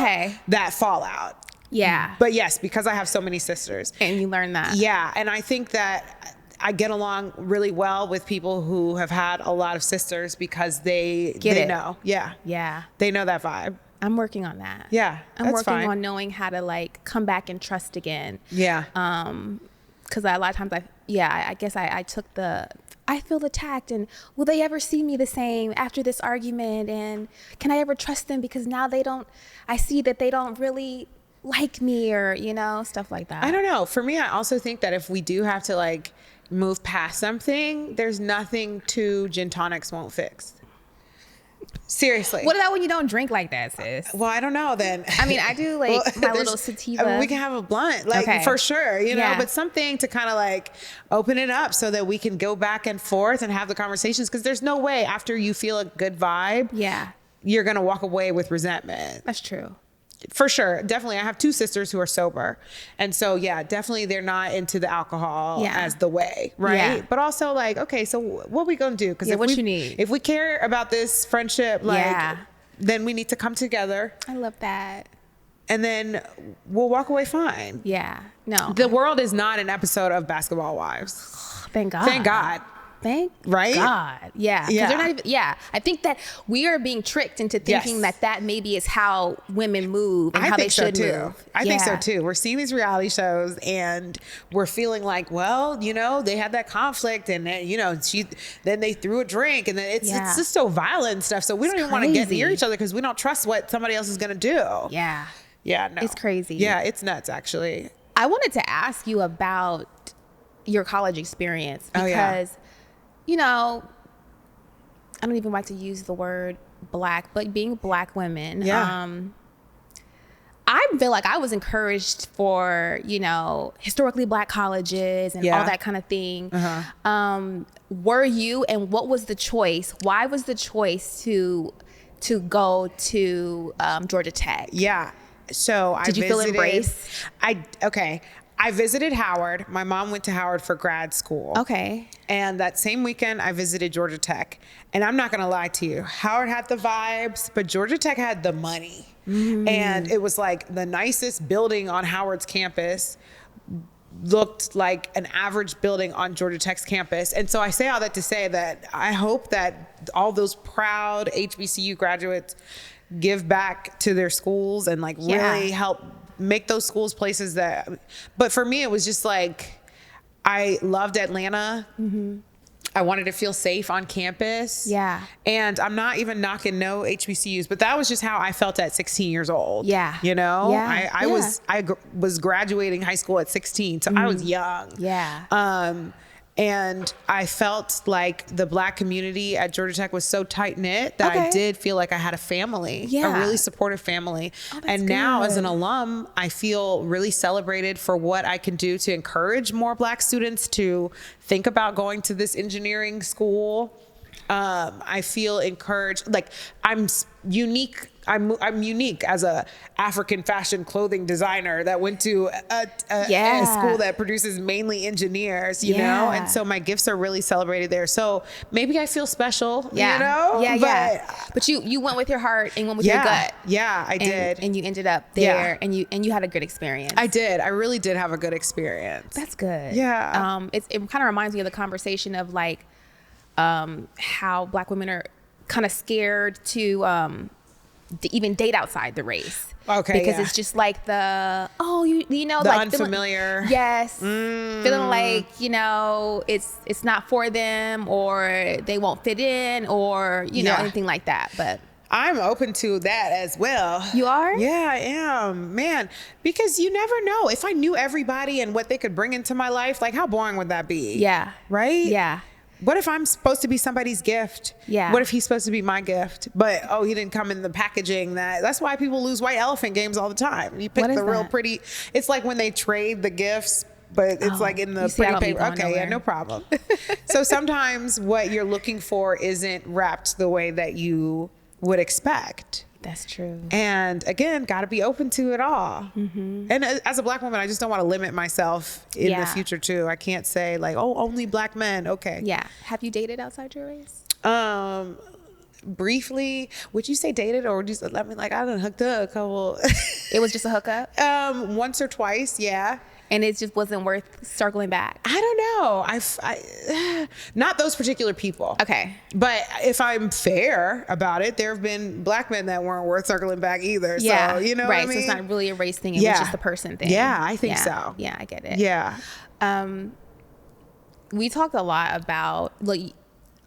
that fallout. Yeah. But yes, because I have so many sisters. And you learn that. Yeah. And I think that I get along really well with people who have had a lot of sisters because they know. Yeah. Yeah. They know that vibe. I'm working on that. Yeah. I'm working on knowing how to like come back and trust again. Yeah. Because a lot of times I guess I took I feel attacked, and will they ever see me the same after this argument? And can I ever trust them? Because now I see that they don't really like me, or, stuff like that. I don't know. For me, I also think that if we do have to like move past something, there's nothing two gin tonics won't fix. Seriously. What about when you don't drink like that, sis? Well, I don't know then. I mean, I do like my little sativa. I mean, we can have a blunt, like for sure, know, but something to kind of like open it up so that we can go back and forth and have the conversations. Because there's no way after you feel a good vibe, you're going to walk away with resentment. That's true. For sure. Definitely. I have two sisters who are sober. And so, definitely they're not into the alcohol as the way. Right. Yeah. But also like, okay, so what we going to do? Because you need? If we care about this friendship, then we need to come together. I love that. And then we'll walk away fine. Yeah. No. The world is not an episode of Basketball Wives. Thank God. Thank God. Thank right? God. Yeah. They're not even, I think that we are being tricked into thinking that maybe is how women move and how they should move. I think so too. We're seeing these reality shows and we're feeling like, well, they had that conflict and then they threw a drink and then it's just so violent and stuff. So we don't even want to get near each other because we don't trust what somebody else is going to do. Yeah. Yeah. No. It's crazy. Yeah. It's nuts actually. I wanted to ask you about your college experience because I don't even like to use the word black, but being black women, I feel like I was encouraged for, historically black colleges and all that kind of thing. Were you, and what was the choice? Why was the choice to go to Georgia Tech? Yeah. So did you feel embraced? I visited Howard. My mom went to Howard for grad school. Okay. And that same weekend, I visited Georgia Tech. And I'm not going to lie to you. Howard had the vibes, but Georgia Tech had the money. And it was like the nicest building on Howard's campus looked like an average building on Georgia Tech's campus. And so I say all that to say that I hope that all those proud HBCU graduates give back to their schools and like really help make those schools places but for me, it was just like, I loved Atlanta. I wanted to feel safe on campus. Yeah. And I'm not even knocking no HBCUs, but that was just how I felt at 16 years old. Yeah. I was graduating high school at 16. So I was young. Yeah. And I felt like the black community at Georgia Tech was so tight knit that I did feel like I had a family, a really supportive family. And now as an alum, I feel really celebrated for what I can do to encourage more black students to think about going to this engineering school. I feel encouraged. Like I'm unique. I'm unique as a African fashion clothing designer that went to a school that produces mainly engineers, you know? And so my gifts are really celebrated there. So maybe I feel special, But you went with your heart and went with your gut. Yeah, I did. And you ended up there and you had a good experience. I did. I really did have a good experience. That's good. Yeah. It kind of reminds me of the conversation of like how black women are kind of scared to even date outside the race. Okay. Because it's just like the like unfamiliar. Feeling like, it's not for them or they won't fit in or, anything like that. But I'm open to that as well. You are? Yeah, I am. Man, because you never know. If I knew everybody and what they could bring into my life, like how boring would that be? Yeah. Right? Yeah. What if I'm supposed to be somebody's gift? Yeah. What if he's supposed to be my gift? But, he didn't come in the packaging that's why people lose white elephant games all the time. You pick the real pretty. It's like when they trade the gifts but it's like in the you see, I pretty don't be paper. going Okay, yeah, nowhere. no problem. So sometimes what you're looking for isn't wrapped the way that you would expect. That's true. And again, got to be open to it all. And as a Black woman, I just don't want to limit myself in the future too. I can't say like, oh, only Black men. Okay. Yeah. Have you dated outside your race? Briefly, would you say dated, or would you let me like I done hooked up a couple? It was just a hookup? Once or twice, yeah. And it just wasn't worth circling back? I don't know. I not those particular people. Okay. But if I'm fair about it, there have been Black men that weren't worth circling back either. Yeah. So, you know right. what I mean? So it's not really a race thing. It was just a person thing. Yeah, I think so. Yeah, I get it. Yeah. We talked a lot about, like,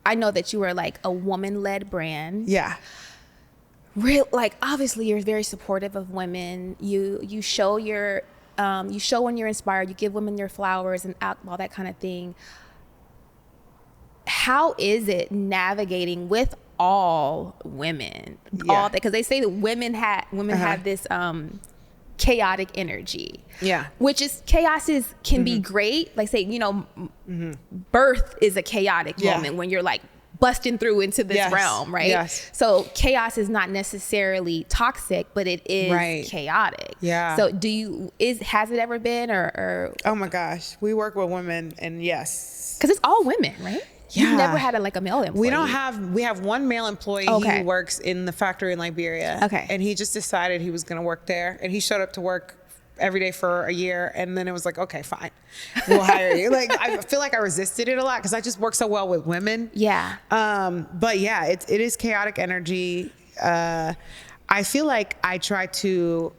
I know that you were like a woman-led brand. Yeah. Real, like, obviously you're very supportive of women. You show your you show when you're inspired. You give women their flowers and all that kind of thing. How is it navigating with all women? Yeah. All that, because they say that women have this chaotic energy. Yeah. Which is can be great. Like, say, you know, birth is a chaotic moment when you're like busting through into this realm, right? Yes. So chaos is not necessarily toxic, but it is chaotic. Yeah. So has it ever been or Oh my gosh. We work with women, and yes. because it's all women, right? Yeah. You've never had a male employee. We have one male employee. Okay. He works in the factory in Liberia. Okay. And he just decided he was going to work there, and he showed up to work every day for a year, and then it was like, okay, fine, we'll hire you. Like, I feel like I resisted it a lot because I just work so well with women. Yeah. But yeah, it is chaotic energy. I feel like I try to.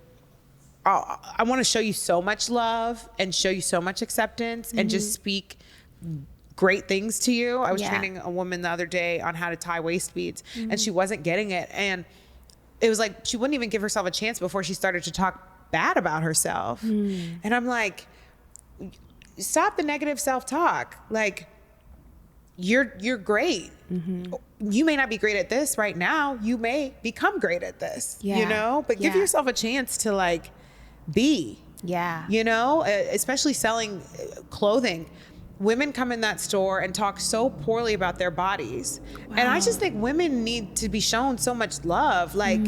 I want to show you so much love and show you so much acceptance and just speak great things to you. I was training a woman the other day on how to tie waist beads, and she wasn't getting it, and it was like she wouldn't even give herself a chance before she started to talk bad about herself. And I'm like, stop the negative self-talk. Like, you're great. You may not be great at this right now. You may become great at this, you know, but give yourself a chance to like be, you know, especially selling clothing. Women come in that store and talk so poorly about their bodies. And I just think women need to be shown so much love. Like,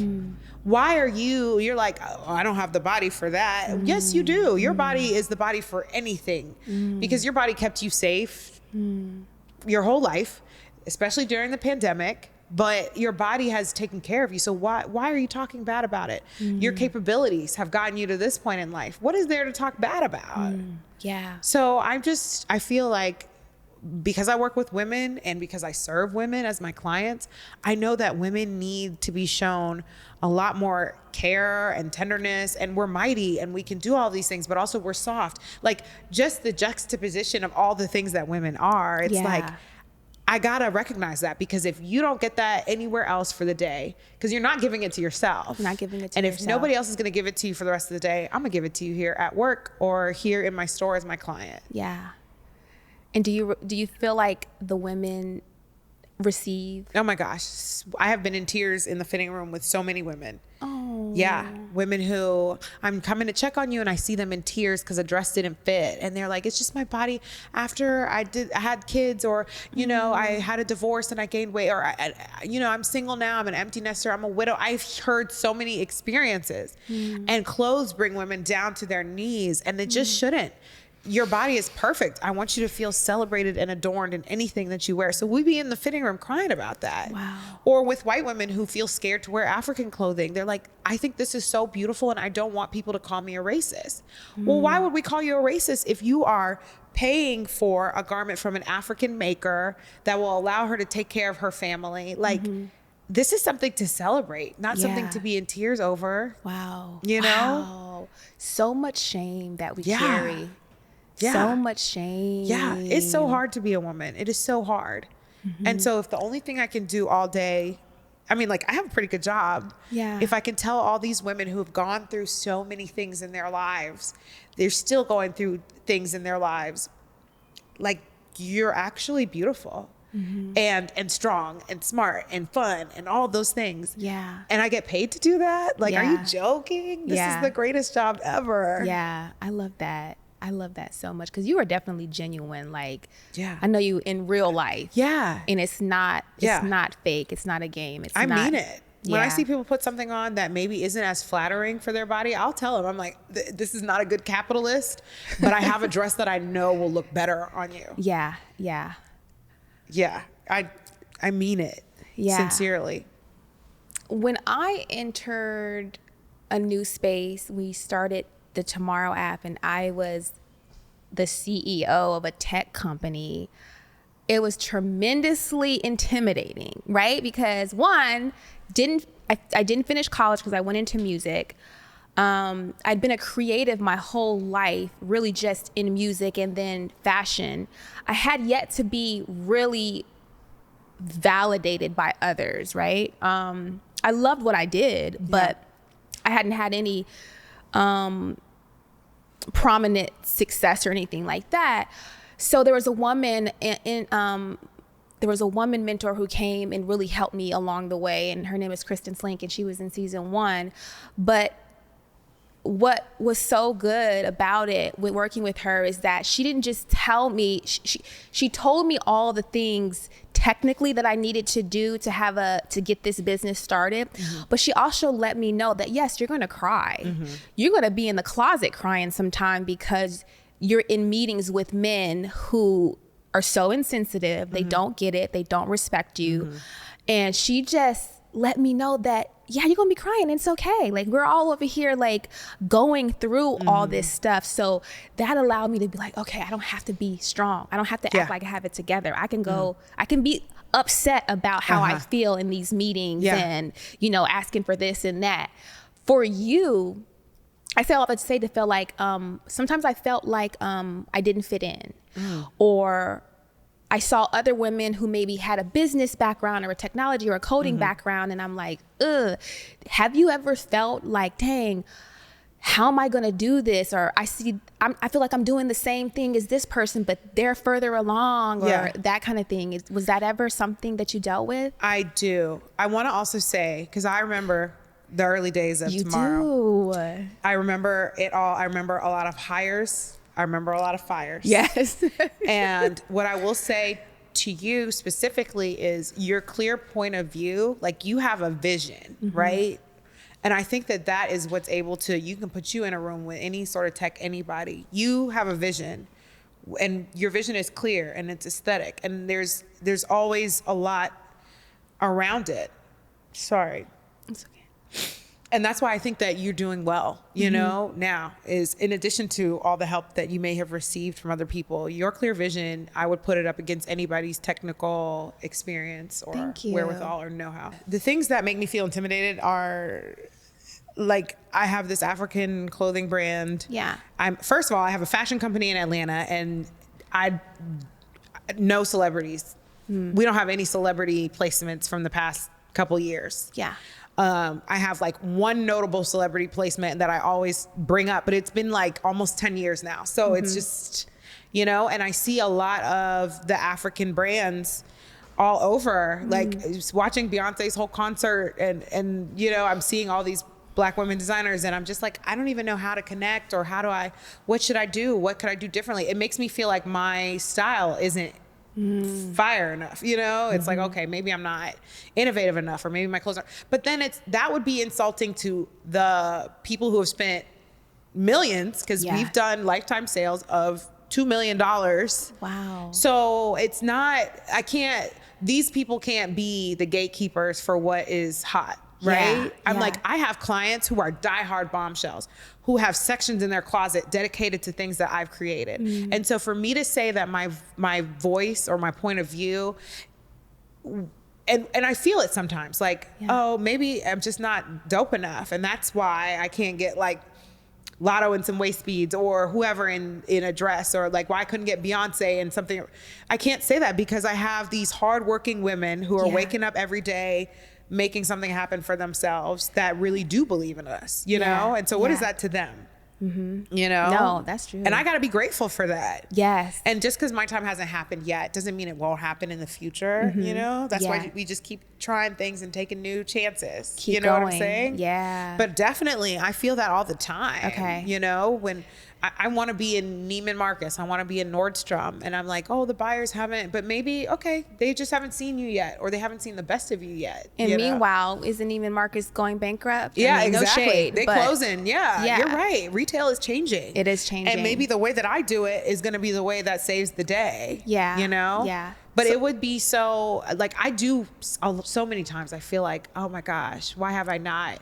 why are you're like, oh, I don't have the body for that. Yes, you do. Your body is the body for anything because your body kept you safe your whole life, especially during the pandemic. But your body has taken care of you. So why are you talking bad about it? Your capabilities have gotten you to this point in life. What is there to talk bad about? Yeah. So I feel like because I work with women and because I serve women as my clients, I know that women need to be shown a lot more care and tenderness, and we're mighty and we can do all these things, but also we're soft. Like, just the juxtaposition of all the things that women are, it's like, I gotta recognize that, because if you don't get that anywhere else for the day, because you're not giving it to yourself. Not giving it to and yourself. if nobody else is gonna give it to you for the rest of the day, I'm gonna give it to you here at work or here in my store as my client. Yeah. And do you feel like the women receive? Oh my gosh. I have been in tears in the fitting room with so many women. Oh. Yeah. Women who I'm coming to check on you and I see them in tears because a dress didn't fit. And they're like, it's just my body after I had kids, or, you know, I had a divorce and I gained weight, or, you know, I'm single now. I'm an empty nester. I'm a widow. I've heard so many experiences, and clothes bring women down to their knees, and they just shouldn't. Your body is perfect. I want you to feel celebrated and adorned in anything that you wear. So we be in the fitting room crying about that. Wow. Or with white women who feel scared to wear African clothing. They're like, I think this is so beautiful and I don't want people to call me a racist. Well, why would we call you a racist if you are paying for a garment from an African maker that will allow her to take care of her family? Like, this is something to celebrate, not something to be in tears over. Wow. You know? Wow. So much shame that we carry. Yeah. So much shame. Yeah, it's so hard to be a woman. It is so hard. And so if the only thing I can do all day, I mean, like, I have a pretty good job. Yeah. If I can tell all these women who have gone through so many things in their lives, they're still going through things in their lives, like, you're actually beautiful and strong and smart and fun and all those things. Yeah. And I get paid to do that? Like, are you joking? This is the greatest job ever. Yeah, I love that. I love that so much because you are definitely genuine. Like, Yeah. I know you in real life. Yeah. And it's not fake. It's not a game. I mean it. When I Yeah. see people put something on that maybe isn't as flattering for their body, I'll tell them, I'm like, this is not a good capitalist, but I have a dress that I know will look better on you. Yeah. Yeah. Yeah. I mean it. Yeah. Sincerely. When I entered a new space, we started the TmrO app and I was the CEO of a tech company. It was tremendously intimidating, right? Because one, I didn't finish college because I went into music. I'd been a creative my whole life, really just in music and then fashion. I had yet to be really validated by others, right? I loved what I did, but I hadn't had any prominent success or anything like that. So there was a woman there was a woman mentor who came and really helped me along the way, and her name is Kristen Slink, and she was in season 1. But what was so good about it with working with her is that she didn't just tell me, she told me all the things technically that I needed to do to get this business started. Mm-hmm. But she also let me know that, yes, you're going to cry. Mm-hmm. You're going to be in the closet crying sometime because you're in meetings with men who are so insensitive. They don't get it. They don't respect you. Mm-hmm. And she just let me know that, yeah, you're going to be crying. It's okay. Like, we're all over here, like, going through all this stuff. So that allowed me to be like, okay, I don't have to be strong. I don't have to act like I have it together. I can go, I can be upset about how I feel in these meetings and, you know, asking for this and that. For you, I say all that to say to feel like, sometimes I felt like I didn't fit in, or I saw other women who maybe had a business background or a technology or a coding background, and I'm like, ugh. Have you ever felt like, dang, how am I going to do this? Or I feel like I'm doing the same thing as this person, but they're further along, or that kind of thing. Was that ever something that you dealt with? I do. I want to also say, because I remember the early days of TmrO. You do. I remember it all. I remember a lot of hires. I remember a lot of fires. Yes. And what I will say to you specifically is your clear point of view. Like, you have a vision, right? And I think that is what's able to, you can put you in a room with any sort of tech, anybody. You have a vision, and your vision is clear and it's aesthetic. And there's always a lot around it. Sorry. It's okay. And that's why I think that you're doing well, you know, now, is in addition to all the help that you may have received from other people, your clear vision, I would put it up against anybody's technical experience or wherewithal or know-how. The things that make me feel intimidated are, like, I have this African clothing brand. Yeah. First of all, I have a fashion company in Atlanta, and no celebrities. We don't have any celebrity placements from the past couple years. Yeah. I have like one notable celebrity placement that I always bring up, but it's been like almost 10 years now. So it's just, you know, and I see a lot of the African brands all over, like watching Beyonce's whole concert, and, you know, I'm seeing all these Black women designers, and I'm just like, I don't even know how to connect, or what should I do? What could I do differently? It makes me feel like my style isn't fire enough, you know? It's like, okay, maybe I'm not innovative enough, or maybe my clothes aren't. But then that would be insulting to the people who have spent millions, because we've done lifetime sales of $2 million. Wow. So it's not, these people can't be the gatekeepers for what is hot. Right? I'm like, I have clients who are diehard Bombchels, who have sections in their closet dedicated to things that I've created. And so for me to say that my voice or my point of view, and I feel it sometimes, like, oh, maybe I'm just not dope enough. And that's why I can't get like Lotto in some waist beads, or whoever in a dress, or like why I couldn't get Beyonce in something. I can't say that because I have these hardworking women who are waking up every day, making something happen for themselves, that really do believe in us, you know? And so what is that to them? You know? No, that's true. And I got to be grateful for that. Yes. And just because my time hasn't happened yet doesn't mean it won't happen in the future, you know? That's why we just keep trying things and taking new chances. Keep you know going. what I'm saying? Yeah. But definitely, I feel that all the time. Okay. You know, when I want to be in Neiman Marcus. I want to be in Nordstrom. And I'm like, oh, the buyers haven't, but maybe, okay, they just haven't seen you yet, or they haven't seen the best of you yet. And you meanwhile, isn't Neiman Marcus going bankrupt? Yeah, I mean, exactly. No shade, They closing. Yeah, you're right. Retail is changing. It is changing. And maybe the way that I do it is going to be the way that saves the day. Yeah. You know? Yeah. But it would be so, like, I do so many times, I feel like, oh my gosh, why have I not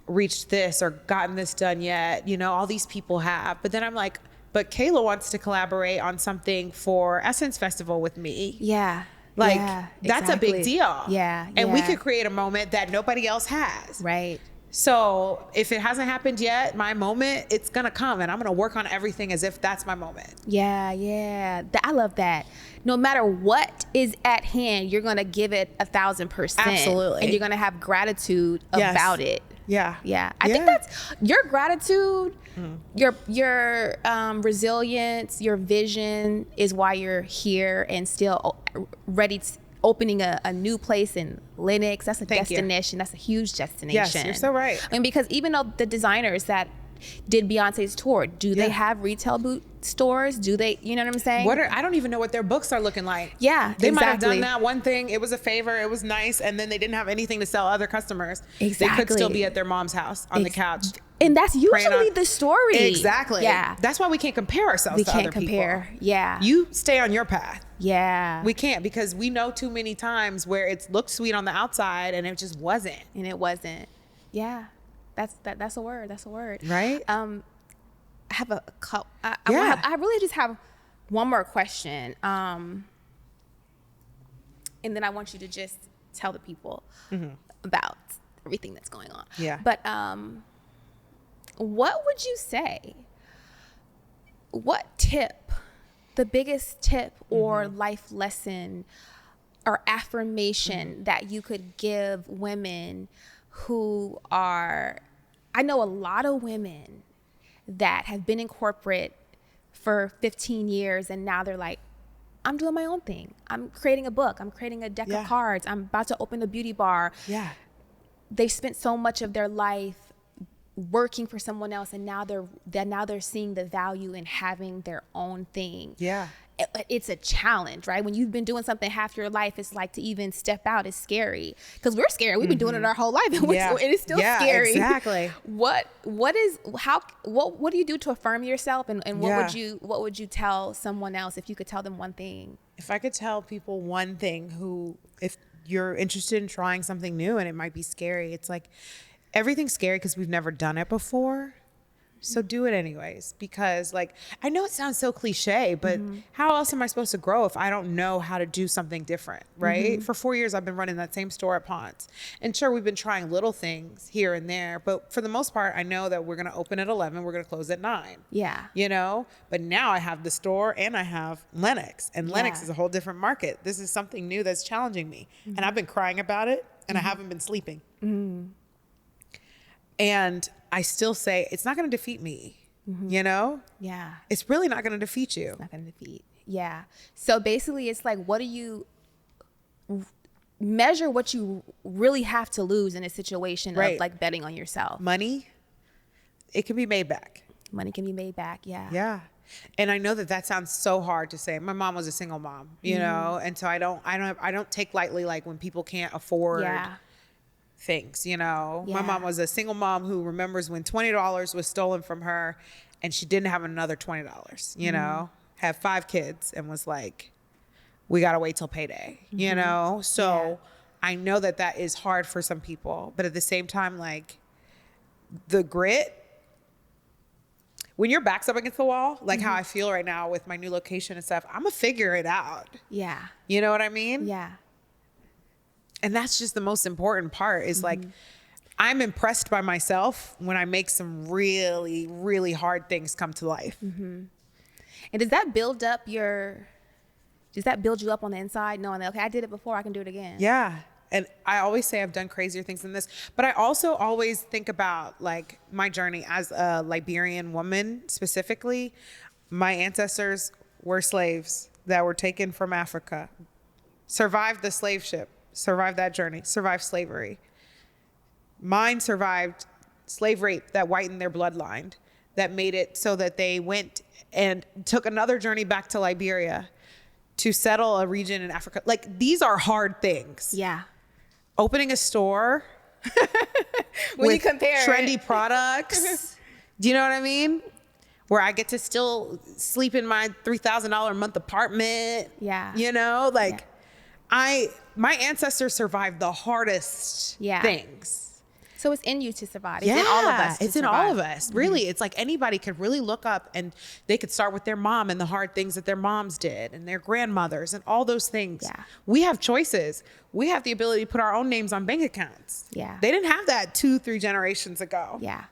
reached this or gotten this done yet? You know, all these people have. But then I'm like, but Kayla wants to collaborate on something for Essence Festival with me. Yeah. Like, yeah, that's a big deal. Yeah. And we could create a moment that nobody else has. Right. So if it hasn't happened yet, my moment, it's going to come, and I'm going to work on everything as if that's my moment. Yeah. Yeah. I love that. No matter what is at hand, you're going to give it 1,000%. Absolutely. And you're going to have gratitude about it. Yeah. Yeah. I think that's your gratitude, your resilience, your vision is why you're here and still ready to opening a new place in Lenox. That's a destination. That's a huge destination. Yes, you're so right. And because even though the designers that did Beyonce's tour, do they have retail boot stores? Do they, you know what I'm saying? I don't even know what their books are looking like. Yeah, they might have done that one thing. It was a favor. It was nice. And then they didn't have anything to sell other customers. Exactly. They could still be at their mom's house on the couch. And that's usually the story. Exactly. Yeah. That's why we can't compare ourselves to other people. Yeah. You stay on your path. Yeah. We can't, because we know too many times where it's looked sweet on the outside and it just wasn't. And it wasn't. Yeah. That's a word. That's a word. Right? I have a couple. I really just have one more question. And then I want you to just tell the people about everything that's going on. Yeah. But what would you say? What tip, the biggest tip or life lesson or affirmation that you could give women who are, I know a lot of women that have been in corporate for 15 years and now they're like, I'm doing my own thing. I'm creating a book. I'm creating a deck of cards. I'm about to open a beauty bar. Yeah. They spent so much of their life working for someone else, and now they're seeing the value in having their own thing. Yeah. It's a challenge, right? When you've been doing something half your life, it's like to even step out is scary because we're scared. We've been doing it our whole life, and it's still scary. Exactly. What do you do to affirm yourself, and what would you tell someone else if you could tell them one thing? If I could tell people one thing, if you're interested in trying something new and it might be scary, it's like everything's scary because we've never done it before. So do it anyways, because like, I know it sounds so cliche, but how else am I supposed to grow if I don't know how to do something different, right? For 4 years, I've been running that same store at Ponce. And sure, we've been trying little things here and there, but for the most part, I know that we're going to open at 11, we're going to close at 9. Yeah. You know, but now I have the store and I have Lenox, and Lenox is a whole different market. This is something new that's challenging me. And I've been crying about it, and I haven't been sleeping. And I still say it's not going to defeat me, you know? Yeah. It's really not going to defeat you. It's not going to defeat. Yeah. So basically it's like, what do you measure what you really have to lose in a situation of like betting on yourself? Money, it can be made back. Money can be made back. Yeah. Yeah. And I know that sounds so hard to say. My mom was a single mom, you know? And so I don't take lightly like when people can't afford things, you know. My mom was a single mom who remembers when $20 was stolen from her and she didn't have another $20, you know, had 5 kids and was like, we got to wait till payday, you know? So I know that is hard for some people, but at the same time, like the grit, when your back's up against the wall, like how I feel right now with my new location and stuff, I'm gonna figure it out. Yeah. You know what I mean? Yeah. And that's just the most important part is like, I'm impressed by myself when I make some really, really hard things come to life. And does that build you up on the inside knowing that, okay, I did it before, I can do it again? Yeah. And I always say I've done crazier things than this, but I also always think about like my journey as a Liberian woman specifically. My ancestors were slaves that were taken from Africa, survived the slave ship, survived that journey, survived slavery. Mine survived slave rape that whitened their bloodline. that made it so that they went and took another journey back to Liberia to settle a region in Africa. Like, these are hard things. Yeah. Opening a store When with you compare trendy products. Do you know what I mean? Where I get to still sleep in my $3,000 a month apartment. Yeah. You know, like my ancestors survived the hardest things. So it's in you to survive. It's in all of us. It's in all of us. Really, it's like anybody could really look up and they could start with their mom and the hard things that their moms did and their grandmothers and all those things. Yeah. We have choices. We have the ability to put our own names on bank accounts. Yeah. They didn't have that 2-3 generations ago. Yeah.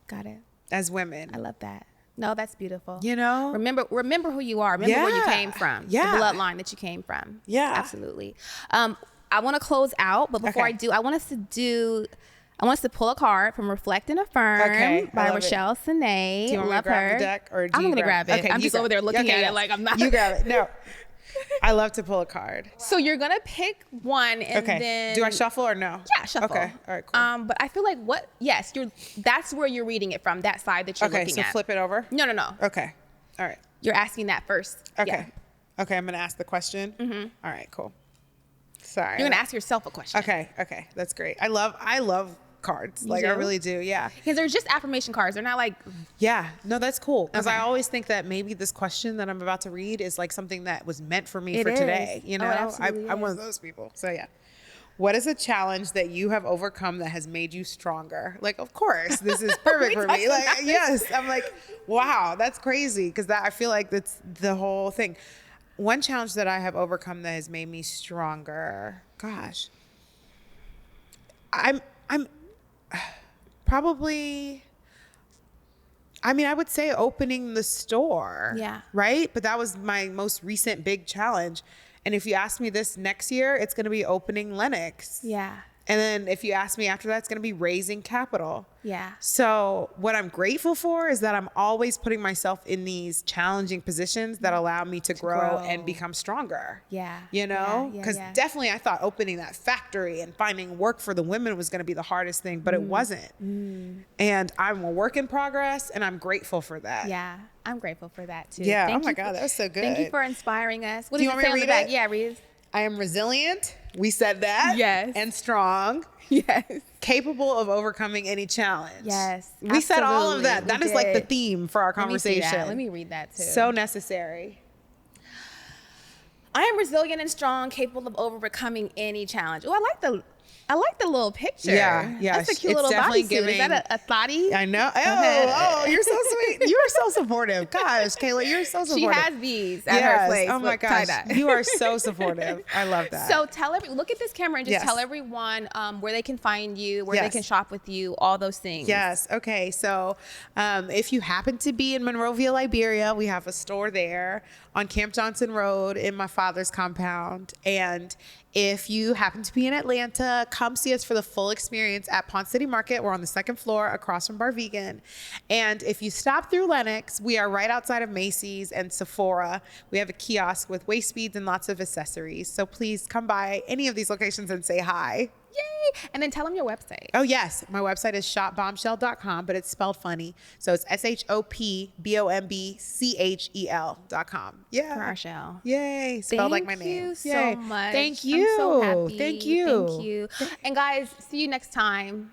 Got it. As women. I love that. No, that's beautiful. You know? Remember who you are. Remember where you came from. Yeah. The bloodline that you came from. Yeah. Absolutely. I want to close out, but before I do, I want us to pull a card from Reflect and Affirm by Rochelle Sine. Do you want me to grab the deck, or do I'm you going to grab it. Okay, I'm just over there looking at it like I'm not. You grab it. No. I love to pull a card. So you're going to pick one and then. Do I shuffle or no? Yeah, shuffle. Okay. All right, cool. But I feel like that's where you're reading it from, that side that you're looking at. Okay, so flip it over? No. Okay. All right. You're asking that first. Okay. Yeah. Okay, I'm going to ask the question. Mm-hmm. All right, cool. Sorry. You're going to ask yourself a question. Okay. That's great. I love cards. Like, I really do. Yeah. Because there's just affirmation cards. They're not like. Yeah. No, that's cool. Because I always think that maybe this question that I'm about to read is like something that was meant for me for today. You know, I'm one of those people. So yeah. What is a challenge that you have overcome that has made you stronger? Like, of course, this is perfect for me. Like, yes. I'm like, wow, that's crazy. Because I feel like that's the whole thing. One challenge that I have overcome that has made me stronger. Gosh. I'm probably, I mean, I would say opening the store. Yeah. Right? But that was my most recent big challenge. And if you ask me this next year, it's going to be opening Lenox. Yeah. And then if you ask me after that, it's going to be raising capital. Yeah. So what I'm grateful for is that I'm always putting myself in these challenging positions that allow me to grow and become stronger. Yeah. You know, because definitely I thought opening that factory and finding work for the women was going to be the hardest thing, but it wasn't. And I'm a work in progress and I'm grateful for that. Yeah. I'm grateful for that too. Yeah. Oh my God. That was so good. Thank you for inspiring us. What Do does you it want me say to on the read back? it? Yeah, read it. I am resilient. We said that. Yes. And strong. Yes. Capable of overcoming any challenge. Yes. We said all of that. That is like the theme for our conversation. Let me read that too. So necessary. I am resilient and strong, capable of overcoming any challenge. Oh, I like the little picture. Yeah. That's a cute little bodysuit. Is that a thotty? I know. Oh, you're so sweet. You are so supportive. Gosh, Kayla, you're so supportive. She has these at her place. Oh my gosh. You are so supportive. I love that. So look at this camera and just tell everyone where they can find you, where they can shop with you, all those things. Yes. Okay. So if you happen to be in Monrovia, Liberia, we have a store there on Camp Johnson Road in my father's compound. And if you happen to be in Atlanta, come see us for the full experience at Ponce City Market. We're on the second floor across from Bar Vegan. And if you stop through Lenox, we are right outside of Macy's and Sephora. We have a kiosk with waist beads and lots of accessories. So please come by any of these locations and say hi. Yay! And then tell them your website. Oh, yes. My website is shopbombchel.com, but it's spelled funny. So it's SHOPBOMBCHEL.com. Yeah. For Archel. Yay. Spelled like my name. Thank you so much. Thank you. I'm so happy. Thank you. Thank you. And guys, see you next time.